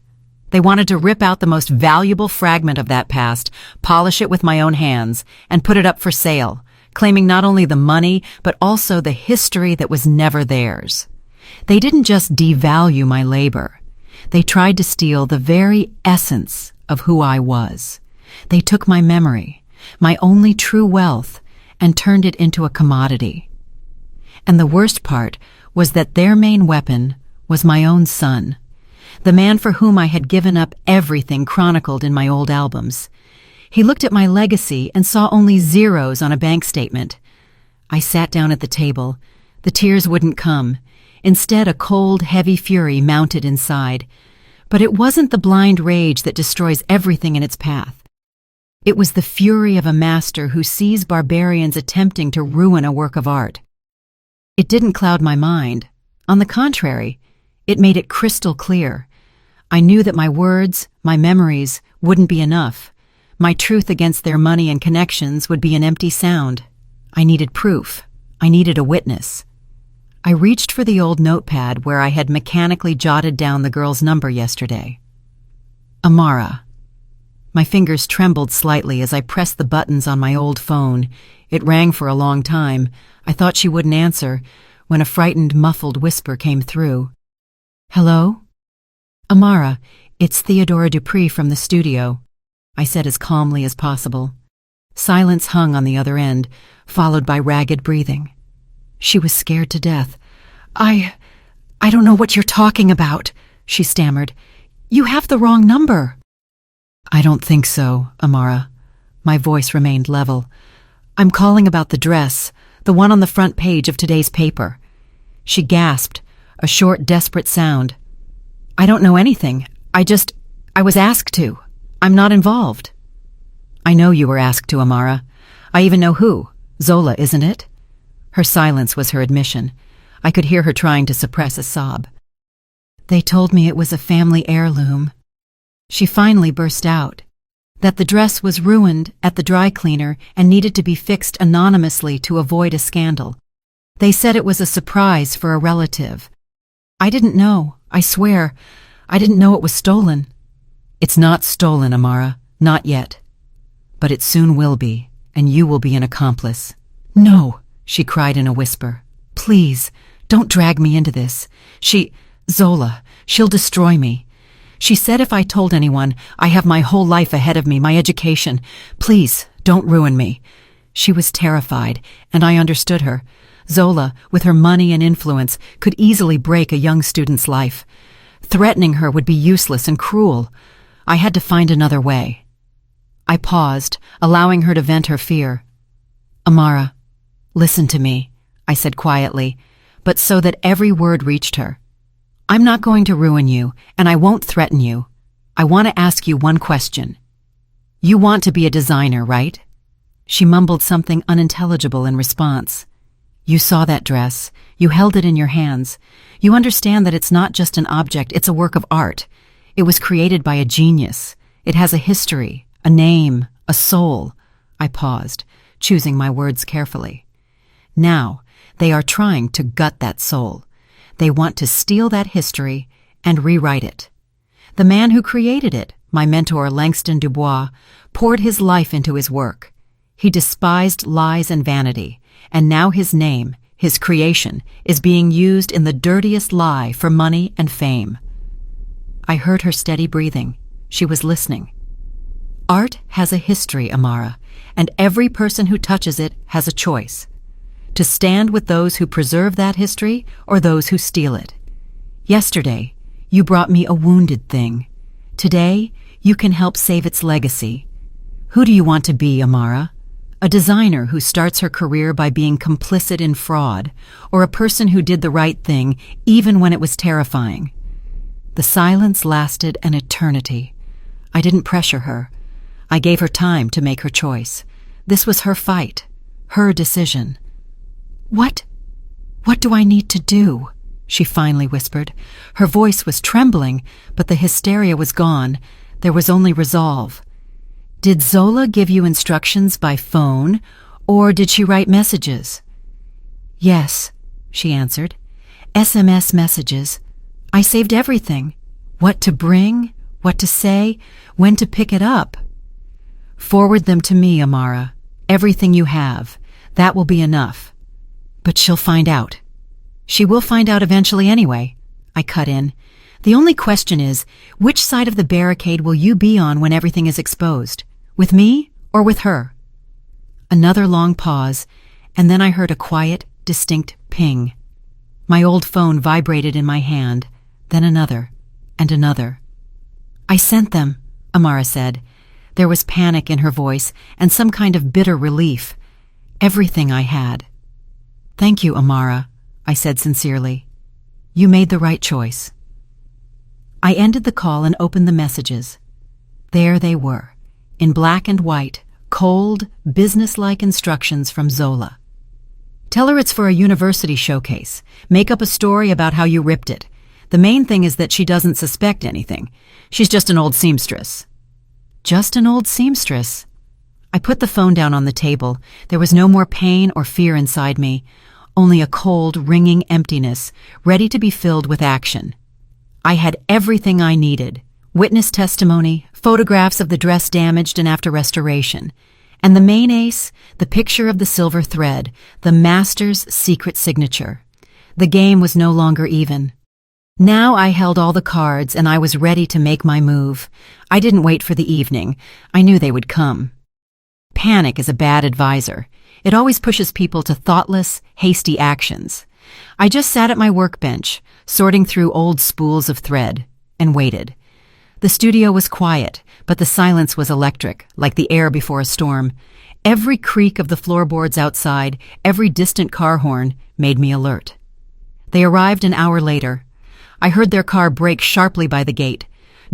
They wanted to rip out the most valuable fragment of that past, polish it with my own hands, and put it up for sale, claiming not only the money, but also the history that was never theirs. They didn't just devalue my labor. They tried to steal the very essence of who I was. They took my memory, my only true wealth, and turned it into a commodity. And the worst part was that their main weapon was my own son, the man for whom I had given up everything chronicled in my old albums. He looked at my legacy and saw only zeros on a bank statement. I sat down at the table. The tears wouldn't come. Instead, a cold, heavy fury mounted inside. But it wasn't the blind rage that destroys everything in its path. It was the fury of a master who sees barbarians attempting to ruin a work of art. It didn't cloud my mind. On the contrary, it made it crystal clear. I knew that my words, my memories, wouldn't be enough. My truth against their money and connections would be an empty sound. I needed proof. I needed a witness. I reached for the old notepad where I had mechanically jotted down the girl's number yesterday. Amara. My fingers trembled slightly as I pressed the buttons on my old phone. It rang for a long time. I thought she wouldn't answer, when a frightened, muffled whisper came through. Hello? Amara, it's Theodora Dupree from the studio, I said as calmly as possible. Silence hung on the other end, followed by ragged breathing. She was scared to death. I don't know what you're talking about, she stammered. You have the wrong number. I don't think so, Amara. My voice remained level. I'm calling about the dress, the one on the front page of today's paper. She gasped, a short, desperate sound. I don't know anything. I was asked to. I'm not involved. I know you were asked to, Amara. I even know who. Zola, isn't it? Her silence was her admission. I could hear her trying to suppress a sob. They told me it was a family heirloom. She finally burst out. That the dress was ruined at the dry cleaner and needed to be fixed anonymously to avoid a scandal. They said it was a surprise for a relative. I didn't know, I swear. I didn't know it was stolen. It's not stolen, Amara. Not yet. But it soon will be, and you will be an accomplice. No, she cried in a whisper. Please, don't drag me into this. Zola, she'll destroy me. She said if I told anyone, I have my whole life ahead of me, my education. Please, don't ruin me. She was terrified, and I understood her. Zola, with her money and influence, could easily break a young student's life. Threatening her would be useless and cruel. I had to find another way. I paused, allowing her to vent her fear. Amara, listen to me, I said quietly, but so that every word reached her. I'm not going to ruin you, and I won't threaten you. I want to ask you one question. You want to be a designer, right? She mumbled something unintelligible in response. You saw that dress. You held it in your hands. You understand that it's not just an object, it's a work of art. It was created by a genius. It has a history, a name, a soul. I paused, choosing my words carefully. Now, they are trying to gut that soul. They want to steal that history and rewrite it. The man who created it, my mentor Langston Dubois, poured his life into his work. He despised lies and vanity, and now his name, his creation, is being used in the dirtiest lie for money and fame. I heard her steady breathing. She was listening. Art has a history, Amara, and every person who touches it has a choice. To stand with those who preserve that history or those who steal it. Yesterday, you brought me a wounded thing. Today, you can help save its legacy. Who do you want to be, Amara? A designer who starts her career by being complicit in fraud, or a person who did the right thing even when it was terrifying. The silence lasted an eternity. I didn't pressure her. I gave her time to make her choice. This was her fight, her decision. What do I need to do?" she finally whispered. Her voice was trembling, but the hysteria was gone. There was only resolve. "Did Zola give you instructions by phone, or did she write messages?" "Yes," she answered. "SMS messages. I saved everything. What to bring, what to say, when to pick it up." "Forward them to me, Amara. Everything you have. That will be enough." "But she'll find out." "She will find out eventually anyway," I cut in. "The only question is, which side of the barricade will you be on when everything is exposed? With me or with her?" Another long pause, and then I heard a quiet, distinct ping. My old phone vibrated in my hand, then another, and another. "I sent them," Amara said. There was panic in her voice and some kind of bitter relief. "Everything I had." "Thank you, Amara," I said sincerely. "You made the right choice." I ended the call and opened the messages. There they were, in black and white, cold, businesslike instructions from Zola. "Tell her it's for a university showcase. Make up a story about how you ripped it. The main thing is that she doesn't suspect anything. She's just an old seamstress." Just an old seamstress. I put the phone down on the table. There was no more pain or fear inside me, only a cold, ringing emptiness, ready to be filled with action. I had everything I needed: witness testimony, photographs of the dress damaged and after restoration, and the main ace, the picture of the silver thread, the master's secret signature. The game was no longer even. Now I held all the cards and I was ready to make my move. I didn't wait for the evening. I knew they would come. Panic is a bad advisor. It always pushes people to thoughtless, hasty actions. I just sat at my workbench, sorting through old spools of thread, and waited. The studio was quiet, but the silence was electric, like the air before a storm. Every creak of the floorboards outside, every distant car horn, made me alert. They arrived an hour later. I heard their car brake sharply by the gate.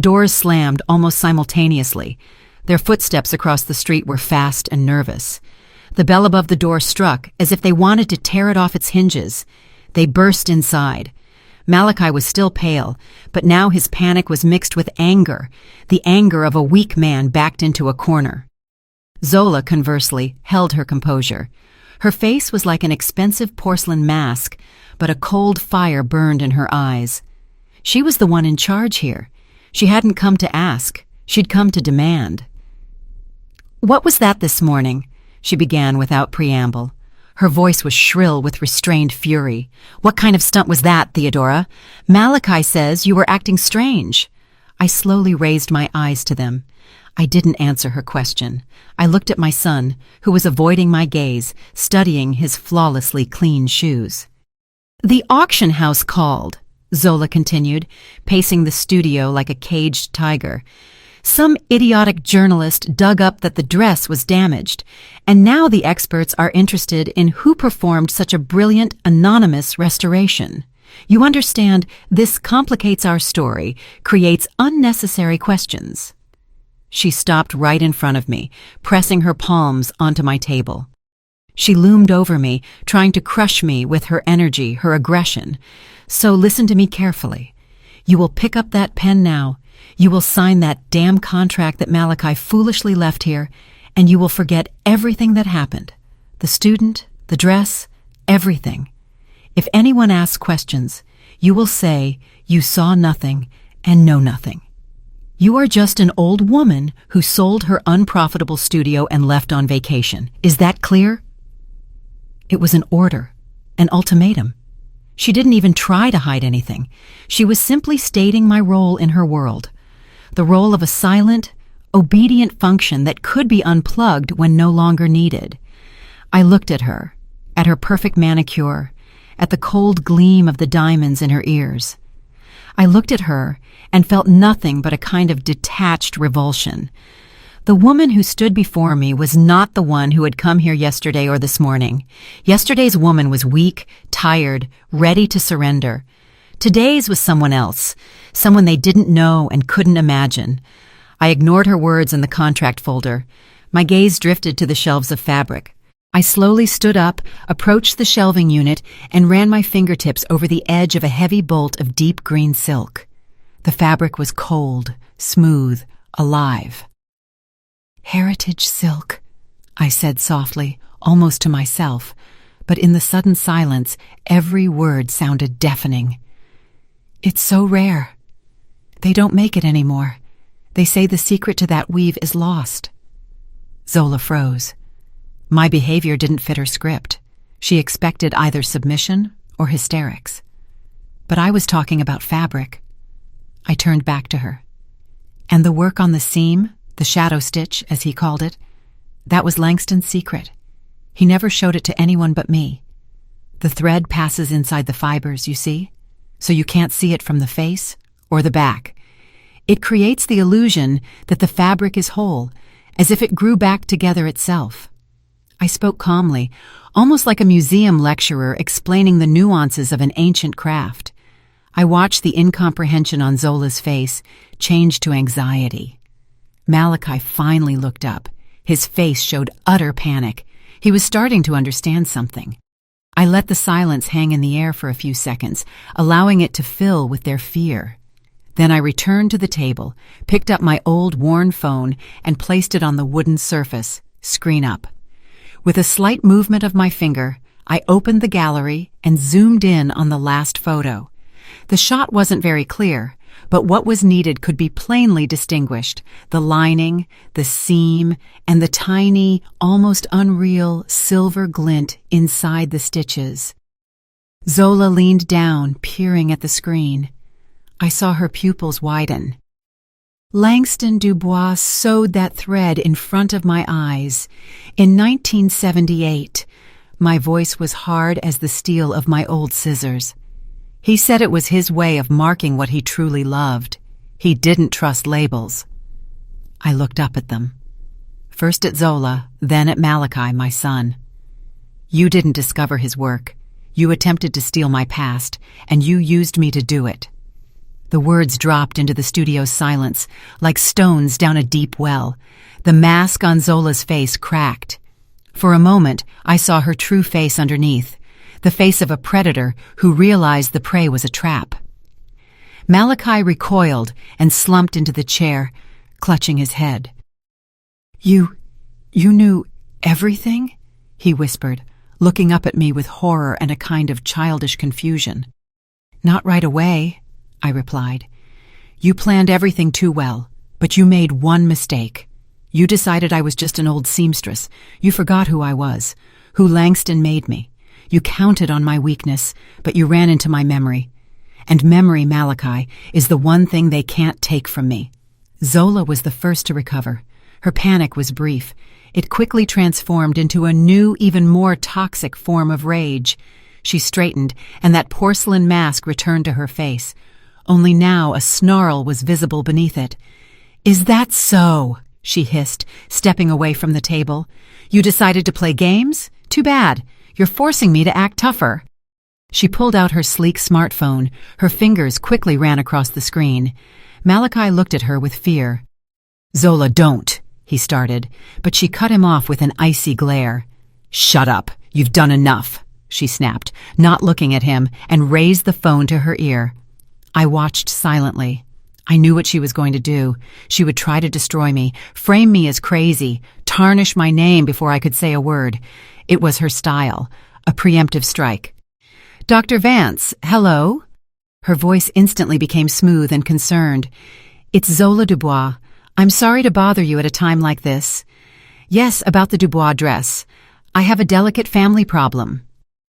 Doors slammed almost simultaneously. Their footsteps across the street were fast and nervous. The bell above the door struck, as if they wanted to tear it off its hinges. They burst inside. Malachi was still pale, but now his panic was mixed with anger, the anger of a weak man backed into a corner. Zola, conversely, held her composure. Her face was like an expensive porcelain mask, but a cold fire burned in her eyes. She was the one in charge here. She hadn't come to ask. She'd come to demand. "What was that this morning?" she began without preamble. Her voice was shrill with restrained fury. "What kind of stunt was that, Theodora? Malachi says you were acting strange." I slowly raised my eyes to them. I didn't answer her question. I looked at my son, who was avoiding my gaze, studying his flawlessly clean shoes. "The auction house called," Zola continued, pacing the studio like a caged tiger. "Some idiotic journalist dug up that the dress was damaged, and now the experts are interested in who performed such a brilliant, anonymous restoration. You understand, this complicates our story, creates unnecessary questions." She stopped right in front of me, pressing her palms onto my table. She loomed over me, trying to crush me with her energy, her aggression. "So listen to me carefully. You will pick up that pen now. You will sign that damn contract that Malachi foolishly left here, and you will forget everything that happened. The student, the dress, everything. If anyone asks questions, you will say you saw nothing and know nothing. You are just an old woman who sold her unprofitable studio and left on vacation. Is that clear?" It was an order, an ultimatum. She didn't even try to hide anything. She was simply stating my role in her world. The role of a silent, obedient function that could be unplugged when no longer needed. I looked at her perfect manicure, at the cold gleam of the diamonds in her ears. I looked at her and felt nothing but a kind of detached revulsion. The woman who stood before me was not the one who had come here yesterday or this morning. Yesterday's woman was weak, tired, ready to surrender. Today's was someone else, someone they didn't know and couldn't imagine. I ignored her words in the contract folder. My gaze drifted to the shelves of fabric. I slowly stood up, approached the shelving unit, and ran my fingertips over the edge of a heavy bolt of deep green silk. The fabric was cold, smooth, alive. "Heritage silk," I said softly, almost to myself, but in the sudden silence, every word sounded deafening. "It's so rare. They don't make it anymore. They say the secret to that weave is lost." Zola froze. My behavior didn't fit her script. She expected either submission or hysterics. But I was talking about fabric. I turned back to her. "And the work on the seam, the shadow stitch, as he called it, that was Langston's secret. He never showed it to anyone but me. The thread passes inside the fibers, you see, so you can't see it from the face or the back. It creates the illusion that the fabric is whole, as if it grew back together itself." I spoke calmly, almost like a museum lecturer explaining the nuances of an ancient craft. I watched the incomprehension on Zola's face change to anxiety. Malachi finally looked up. His face showed utter panic. He was starting to understand something. I let the silence hang in the air for a few seconds, allowing it to fill with their fear. Then I returned to the table, picked up my old worn phone, and placed it on the wooden surface, screen up. With a slight movement of my finger, I opened the gallery and zoomed in on the last photo. The shot wasn't very clear, but what was needed could be plainly distinguished: the lining, the seam, and the tiny, almost unreal silver glint inside the stitches. Zola leaned down, peering at the screen. I saw her pupils widen. "Langston Dubois sewed that thread in front of my eyes. In 1978, my voice was hard as the steel of my old scissors. He said it was his way of marking what he truly loved. He didn't trust labels." I looked up at them. First at Zola, then at Malachi, my son. "You didn't discover his work. You attempted to steal my past, and you used me to do it." The words dropped into the studio's silence, like stones down a deep well. The mask on Zola's face cracked. For a moment, I saw her true face underneath, the face of a predator who realized the prey was a trap. Malachi recoiled and slumped into the chair, clutching his head. You knew everything?" he whispered, looking up at me with horror and a kind of childish confusion. "Not right away," I replied. "You planned everything too well, but you made one mistake. You decided I was just an old seamstress. You forgot who I was, who Langston made me. You counted on my weakness, but you ran into my memory. And memory, Malachi, is the one thing they can't take from me." Zola was the first to recover. Her panic was brief. It quickly transformed into a new, even more toxic form of rage. She straightened, and that porcelain mask returned to her face. Only now a snarl was visible beneath it. "Is that so?" she hissed, stepping away from the table. "You decided to play games? Too bad. You're forcing me to act tougher." She pulled out her sleek smartphone. Her fingers quickly ran across the screen. Malachi looked at her with fear. "Zola, don't," he started, but she cut him off with an icy glare. "Shut up. You've done enough," she snapped, not looking at him, and raised the phone to her ear. I watched silently. I knew what she was going to do. She would try to destroy me, frame me as crazy, tarnish my name before I could say a word. It was her style, a preemptive strike. "Dr. Vance, hello?" Her voice instantly became smooth and concerned. "It's Zola Dubois. I'm sorry to bother you at a time like this. Yes, about the Dubois dress. I have a delicate family problem."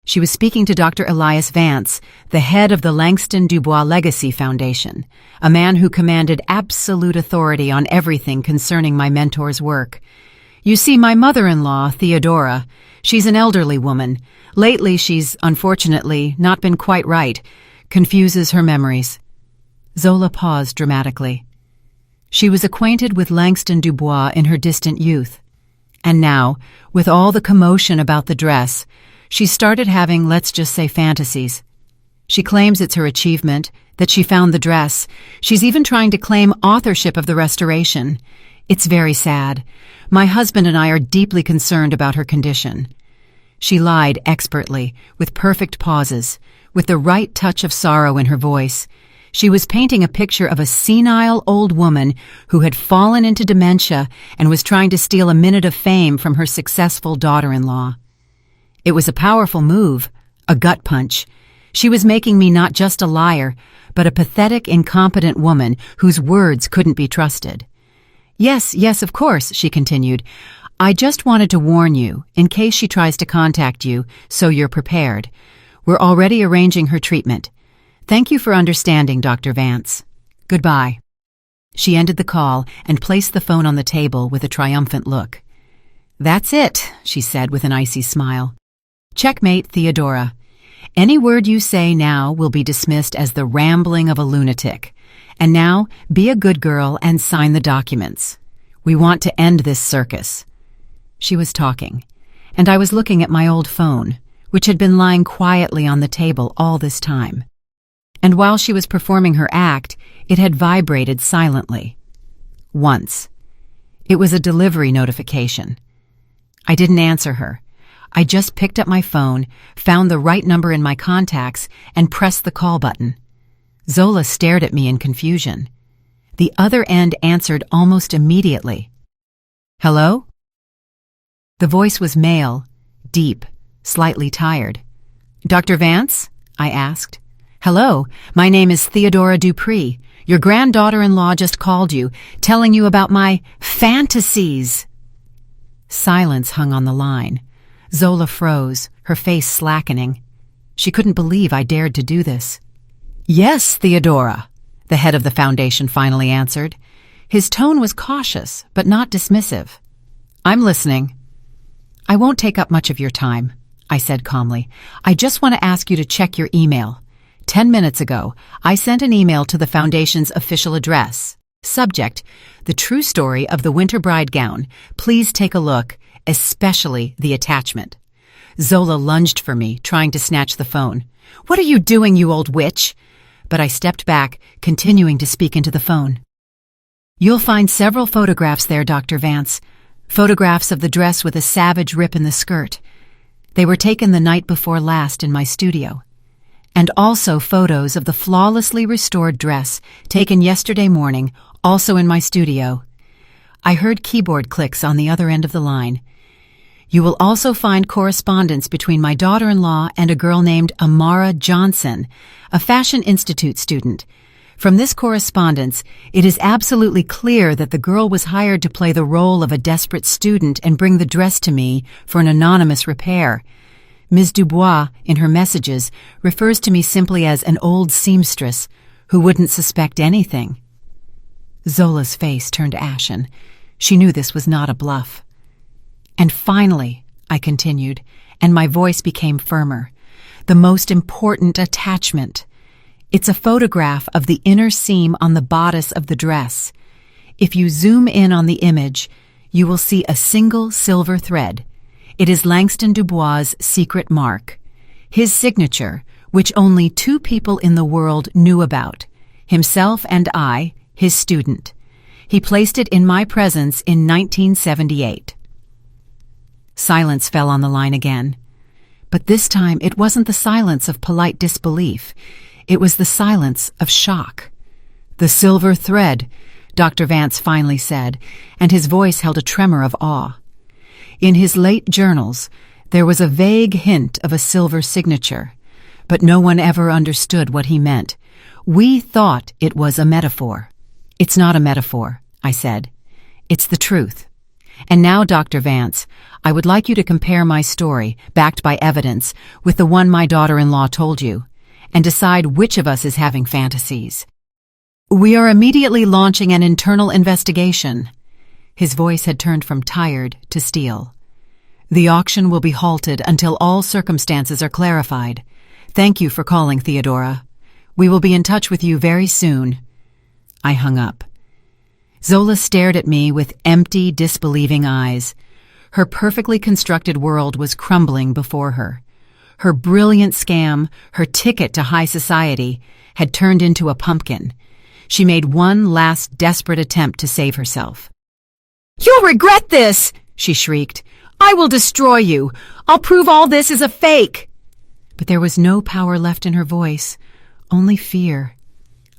She was speaking to Dr. Elias Vance, the head of the Langston Dubois Legacy Foundation, a man who commanded absolute authority on everything concerning my mentor's work. "You see, my mother-in-law, Theodora, she's an elderly woman. Lately, she's, unfortunately, not been quite right. Confuses her memories." Zola paused dramatically. She was acquainted with Langston Dubois in her distant youth. And now, with all the commotion about the dress, she started having, let's just say, fantasies. She claims it's her achievement, that she found the dress. She's even trying to claim authorship of the restoration. It's very sad. My husband and I are deeply concerned about her condition. She lied expertly, with perfect pauses, with the right touch of sorrow in her voice. She was painting a picture of a senile old woman who had fallen into dementia and was trying to steal a minute of fame from her successful daughter-in-law. It was a powerful move, a gut punch. She was making me not just a liar, but a pathetic, incompetent woman whose words couldn't be trusted. Yes, of course, she continued. I just wanted to warn you, in case she tries to contact you, so you're prepared. We're already arranging her treatment. Thank you for understanding, Dr. Vance. Goodbye. She ended the call and placed the phone on the table with a triumphant look. That's it, she said with an icy smile. Checkmate, Theodora. Any word you say now will be dismissed as the rambling of a lunatic. And now, be a good girl and sign the documents. We want to end this circus. She was talking, and I was looking at my old phone, which had been lying quietly on the table all this time. And while she was performing her act, it had vibrated silently. Once. It was a delivery notification. I didn't answer her. I just picked up my phone, found the right number in my contacts, and pressed the call button. Zola stared at me in confusion. The other end answered almost immediately. Hello? The voice was male, deep, slightly tired. Dr. Vance? I asked. Hello, my name is Theodora Dupree. Your granddaughter-in-law just called you, telling you about my fantasies. Silence hung on the line. Zola froze, her face slackening. She couldn't believe I dared to do this. Yes, Theodora, the head of the foundation finally answered. His tone was cautious, but not dismissive. I'm listening. I won't take up much of your time, I said calmly. I just want to ask you to check your email. 10 minutes ago, I sent an email to the foundation's official address. Subject, the true story of the winter bride gown. Please take a look, especially the attachment. Zola lunged for me, trying to snatch the phone. What are you doing, you old witch? But I stepped back, continuing to speak into the phone. You'll find several photographs there, Dr. Vance. Photographs of the dress with a savage rip in the skirt. They were taken the night before last in my studio. And also photos of the flawlessly restored dress taken yesterday morning, also in my studio. I heard keyboard clicks on the other end of the line. You will also find correspondence between my daughter-in-law and a girl named Amara Johnson, a Fashion Institute student. From this correspondence, it is absolutely clear that the girl was hired to play the role of a desperate student and bring the dress to me for an anonymous repair. Ms. Dubois, in her messages, refers to me simply as an old seamstress who wouldn't suspect anything. Zola's face turned ashen. She knew this was not a bluff. And finally, I continued, and my voice became firmer, the most important attachment. It's a photograph of the inner seam on the bodice of the dress. If you zoom in on the image, you will see a single silver thread. It is Langston Dubois' secret mark, his signature, which only 2 people in the world knew about, himself and I, his student. He placed it in my presence in 1978. Silence fell on the line again. But this time it wasn't the silence of polite disbelief. It was the silence of shock. The silver thread, Dr. Vance finally said, and his voice held a tremor of awe. In his late journals, there was a vague hint of a silver signature, but no one ever understood what he meant. We thought it was a metaphor. It's not a metaphor, I said. It's the truth. And now, Dr. Vance, I would like you to compare my story, backed by evidence, with the one my daughter-in-law told you, and decide which of us is having fantasies. We are immediately launching an internal investigation. His voice had turned from tired to steel. The auction will be halted until all circumstances are clarified. Thank you for calling, Theodora. We will be in touch with you very soon. I hung up. Zola stared at me with empty, disbelieving eyes. Her perfectly constructed world was crumbling before her. Her brilliant scam, her ticket to high society, had turned into a pumpkin. She made one last desperate attempt to save herself. "You'll regret this!" she shrieked. "I will destroy you! I'll prove all this is a fake!" But there was no power left in her voice, only fear.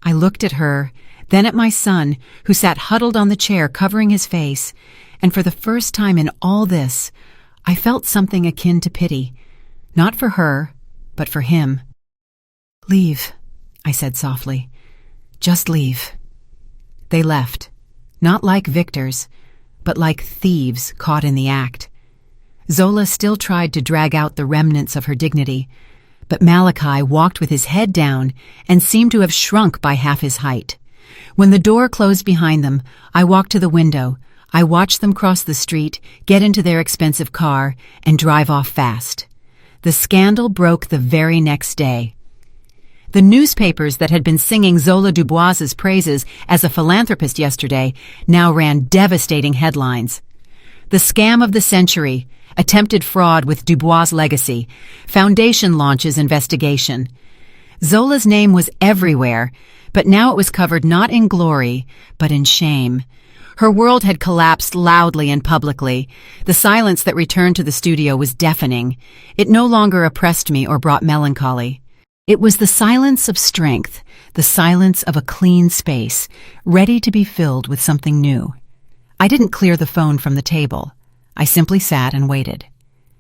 I looked at her, then at my son, who sat huddled on the chair covering his face, and for the first time in all this, I felt something akin to pity. Not for her, but for him. "Leave," I said softly. "Just leave." They left, not like victors, but like thieves caught in the act. Zola still tried to drag out the remnants of her dignity, but Malachi walked with his head down and seemed to have shrunk by half his height. When the door closed behind them, I walked to the window. I watched them cross the street, get into their expensive car, and drive off fast. The scandal broke the very next day. The newspapers that had been singing Zola Dubois's praises as a philanthropist yesterday now ran devastating headlines. The scam of the century, attempted fraud with Dubois' legacy, foundation launches investigation. Zola's name was everywhere, but now it was covered not in glory, but in shame. Her world had collapsed loudly and publicly. The silence that returned to the studio was deafening. It no longer oppressed me or brought melancholy. It was the silence of strength, the silence of a clean space, ready to be filled with something new. I didn't clear the phone from the table. I simply sat and waited.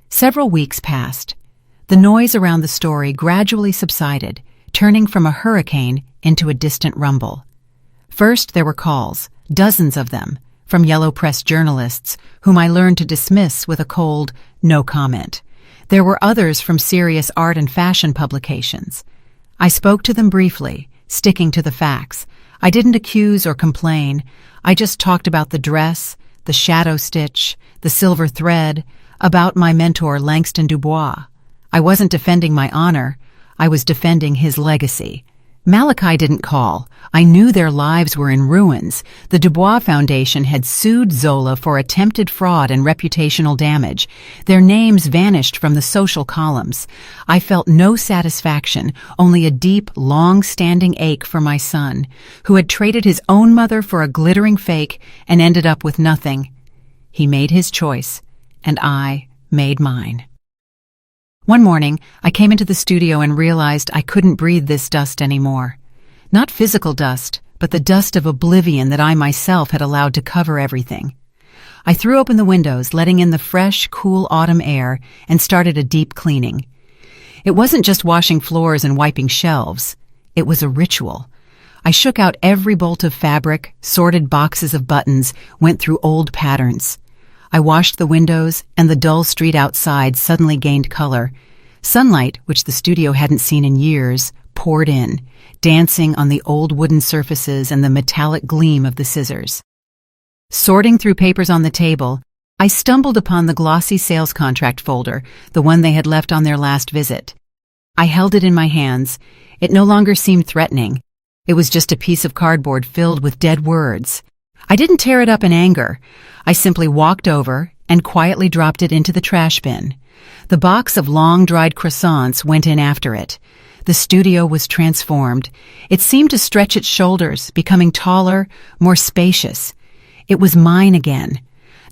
Several weeks passed. The noise around the story gradually subsided, turning from a hurricane into a distant rumble. First, there were calls, dozens of them, from yellow press journalists, whom I learned to dismiss with a cold, no comment. There were others from serious art and fashion publications. I spoke to them briefly, sticking to the facts. I didn't accuse or complain. I just talked about the dress, the shadow stitch, the silver thread, about my mentor Langston Dubois. I wasn't defending my honor. I was defending his legacy. Malachi didn't call. I knew their lives were in ruins. The Dubois Foundation had sued Zola for attempted fraud and reputational damage. Their names vanished from the social columns. I felt no satisfaction, only a deep, long-standing ache for my son, who had traded his own mother for a glittering fake and ended up with nothing. He made his choice, and I made mine. One morning, I came into the studio and realized I couldn't breathe this dust anymore. Not physical dust, but the dust of oblivion that I myself had allowed to cover everything. I threw open the windows, letting in the fresh, cool autumn air, and started a deep cleaning. It wasn't just washing floors and wiping shelves. It was a ritual. I shook out every bolt of fabric, sorted boxes of buttons, went through old patterns. I washed the windows, and the dull street outside suddenly gained color. Sunlight, which the studio hadn't seen in years, poured in, dancing on the old wooden surfaces and the metallic gleam of the scissors. Sorting through papers on the table, I stumbled upon the glossy sales contract folder, the one they had left on their last visit. I held it in my hands. It no longer seemed threatening. It was just a piece of cardboard filled with dead words. I didn't tear it up in anger. I simply walked over and quietly dropped it into the trash bin. The box of long-dried croissants went in after it. The studio was transformed. It seemed to stretch its shoulders, becoming taller, more spacious. It was mine again.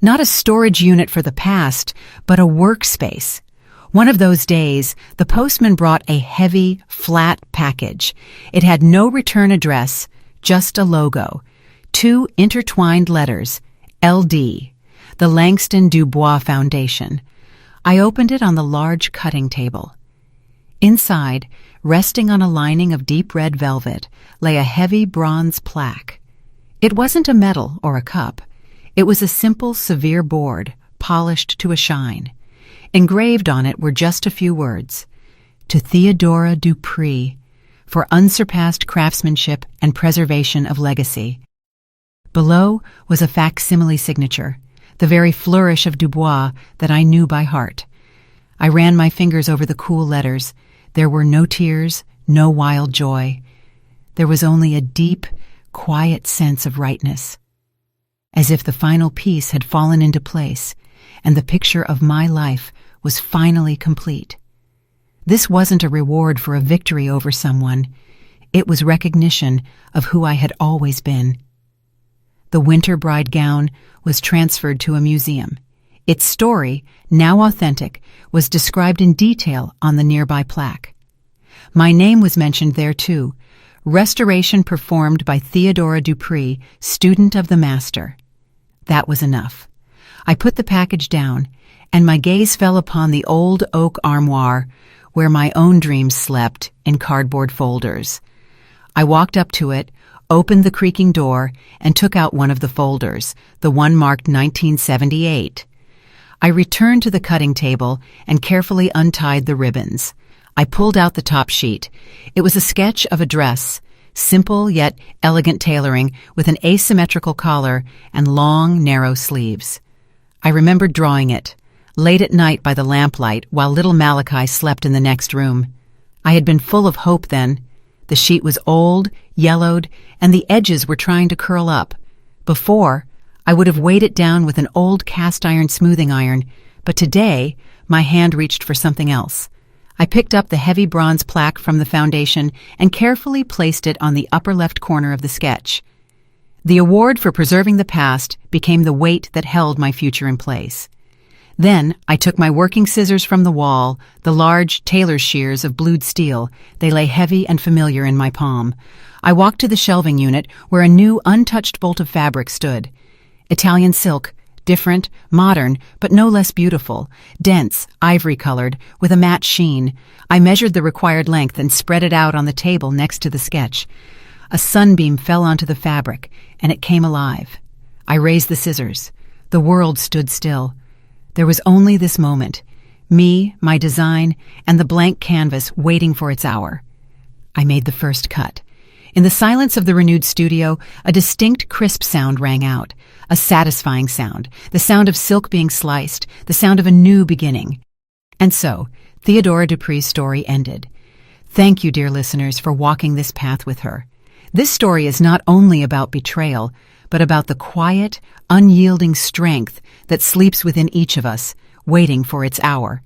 Not a storage unit for the past, but a workspace. One of those days, the postman brought a heavy, flat package. It had no return address, just a logo. 2 intertwined letters, LD, the Langston Dubois Foundation. I opened it on the large cutting table. Inside, resting on a lining of deep red velvet, lay a heavy bronze plaque. It wasn't a medal or a cup. It was a simple, severe board, polished to a shine. Engraved on it were just a few words. To Theodora Dupree, for unsurpassed craftsmanship and preservation of legacy. Below was a facsimile signature, the very flourish of Dubois that I knew by heart. I ran my fingers over the cool letters. There were no tears, no wild joy. There was only a deep, quiet sense of rightness. as if the final piece had fallen into place and the picture of my life was finally complete. This wasn't a reward for a victory over someone. It was recognition of who I had always been. The winter bride gown was transferred to a museum. Its story, now authentic, was described in detail on the nearby plaque. My name was mentioned there too. Restoration performed by Theodora Dupree, student of the master. That was enough. I put the package down, and my gaze fell upon the old oak armoire where my own dreams slept in cardboard folders. I walked up to it, opened the creaking door, and took out one of the folders, the one marked 1978. I returned to the cutting table and carefully untied the ribbons. I pulled out the top sheet. It was a sketch of a dress, simple yet elegant tailoring with an asymmetrical collar and long, narrow sleeves. I remembered drawing it, late at night by the lamplight while little Malachi slept in the next room. I had been full of hope then. The sheet was old, yellowed, and the edges were trying to curl up. Before, I would have weighed it down with an old cast-iron smoothing iron, but today my hand reached for something else. I picked up the heavy bronze plaque from the foundation and carefully placed it on the upper left corner of the sketch. The award for preserving the past became the weight that held my future in place. Then I took my working scissors from the wall, the large tailor's shears of blued steel. They lay heavy and familiar in my palm. I walked to the shelving unit where a new untouched bolt of fabric stood. Italian silk, different, modern, but no less beautiful, dense, ivory-colored, with a matte sheen. I measured the required length and spread it out on the table next to the sketch. A sunbeam fell onto the fabric, and it came alive. I raised the scissors. The world stood still. There was only this moment, me, my design, and the blank canvas waiting for its hour. I made the first cut. In the silence of the renewed studio, a distinct, crisp sound rang out, a satisfying sound, the sound of silk being sliced, the sound of a new beginning. And so, Theodora Dupree's story ended. Thank you, dear listeners, for walking this path with her. This story is not only about betrayal, but about the quiet, unyielding strength that sleeps within each of us, waiting for its hour.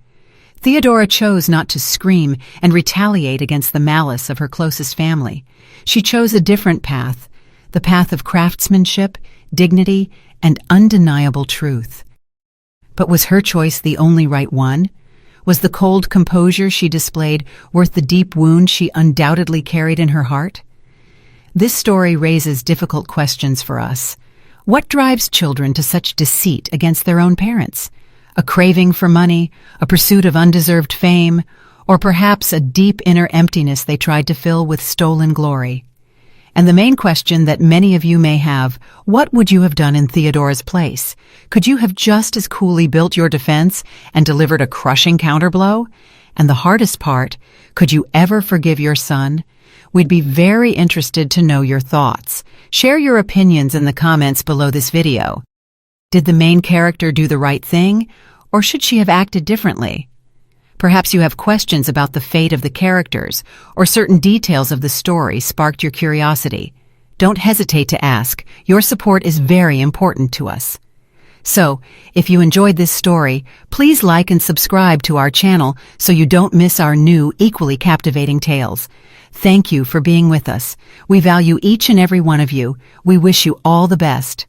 Theodora chose not to scream and retaliate against the malice of her closest family. She chose a different path, the path of craftsmanship, dignity, and undeniable truth. But was her choice the only right one? Was the cold composure she displayed worth the deep wound she undoubtedly carried in her heart? This story raises difficult questions for us. What drives children to such deceit against their own parents? A craving for money, a pursuit of undeserved fame, or perhaps a deep inner emptiness they tried to fill with stolen glory? And the main question that many of you may have, what would you have done in Theodora's place? Could you have just as coolly built your defense and delivered a crushing counterblow? And the hardest part, could you ever forgive your son? We'd be very interested to know your thoughts. Share your opinions in the comments below this video. Did the main character do the right thing, or should she have acted differently? Perhaps you have questions about the fate of the characters, or certain details of the story sparked your curiosity. Don't hesitate to ask. Your support is very important to us. So, if you enjoyed this story, please like and subscribe to our channel so you don't miss our new, equally captivating tales. Thank you for being with us. We value each and every one of you. We wish you all the best.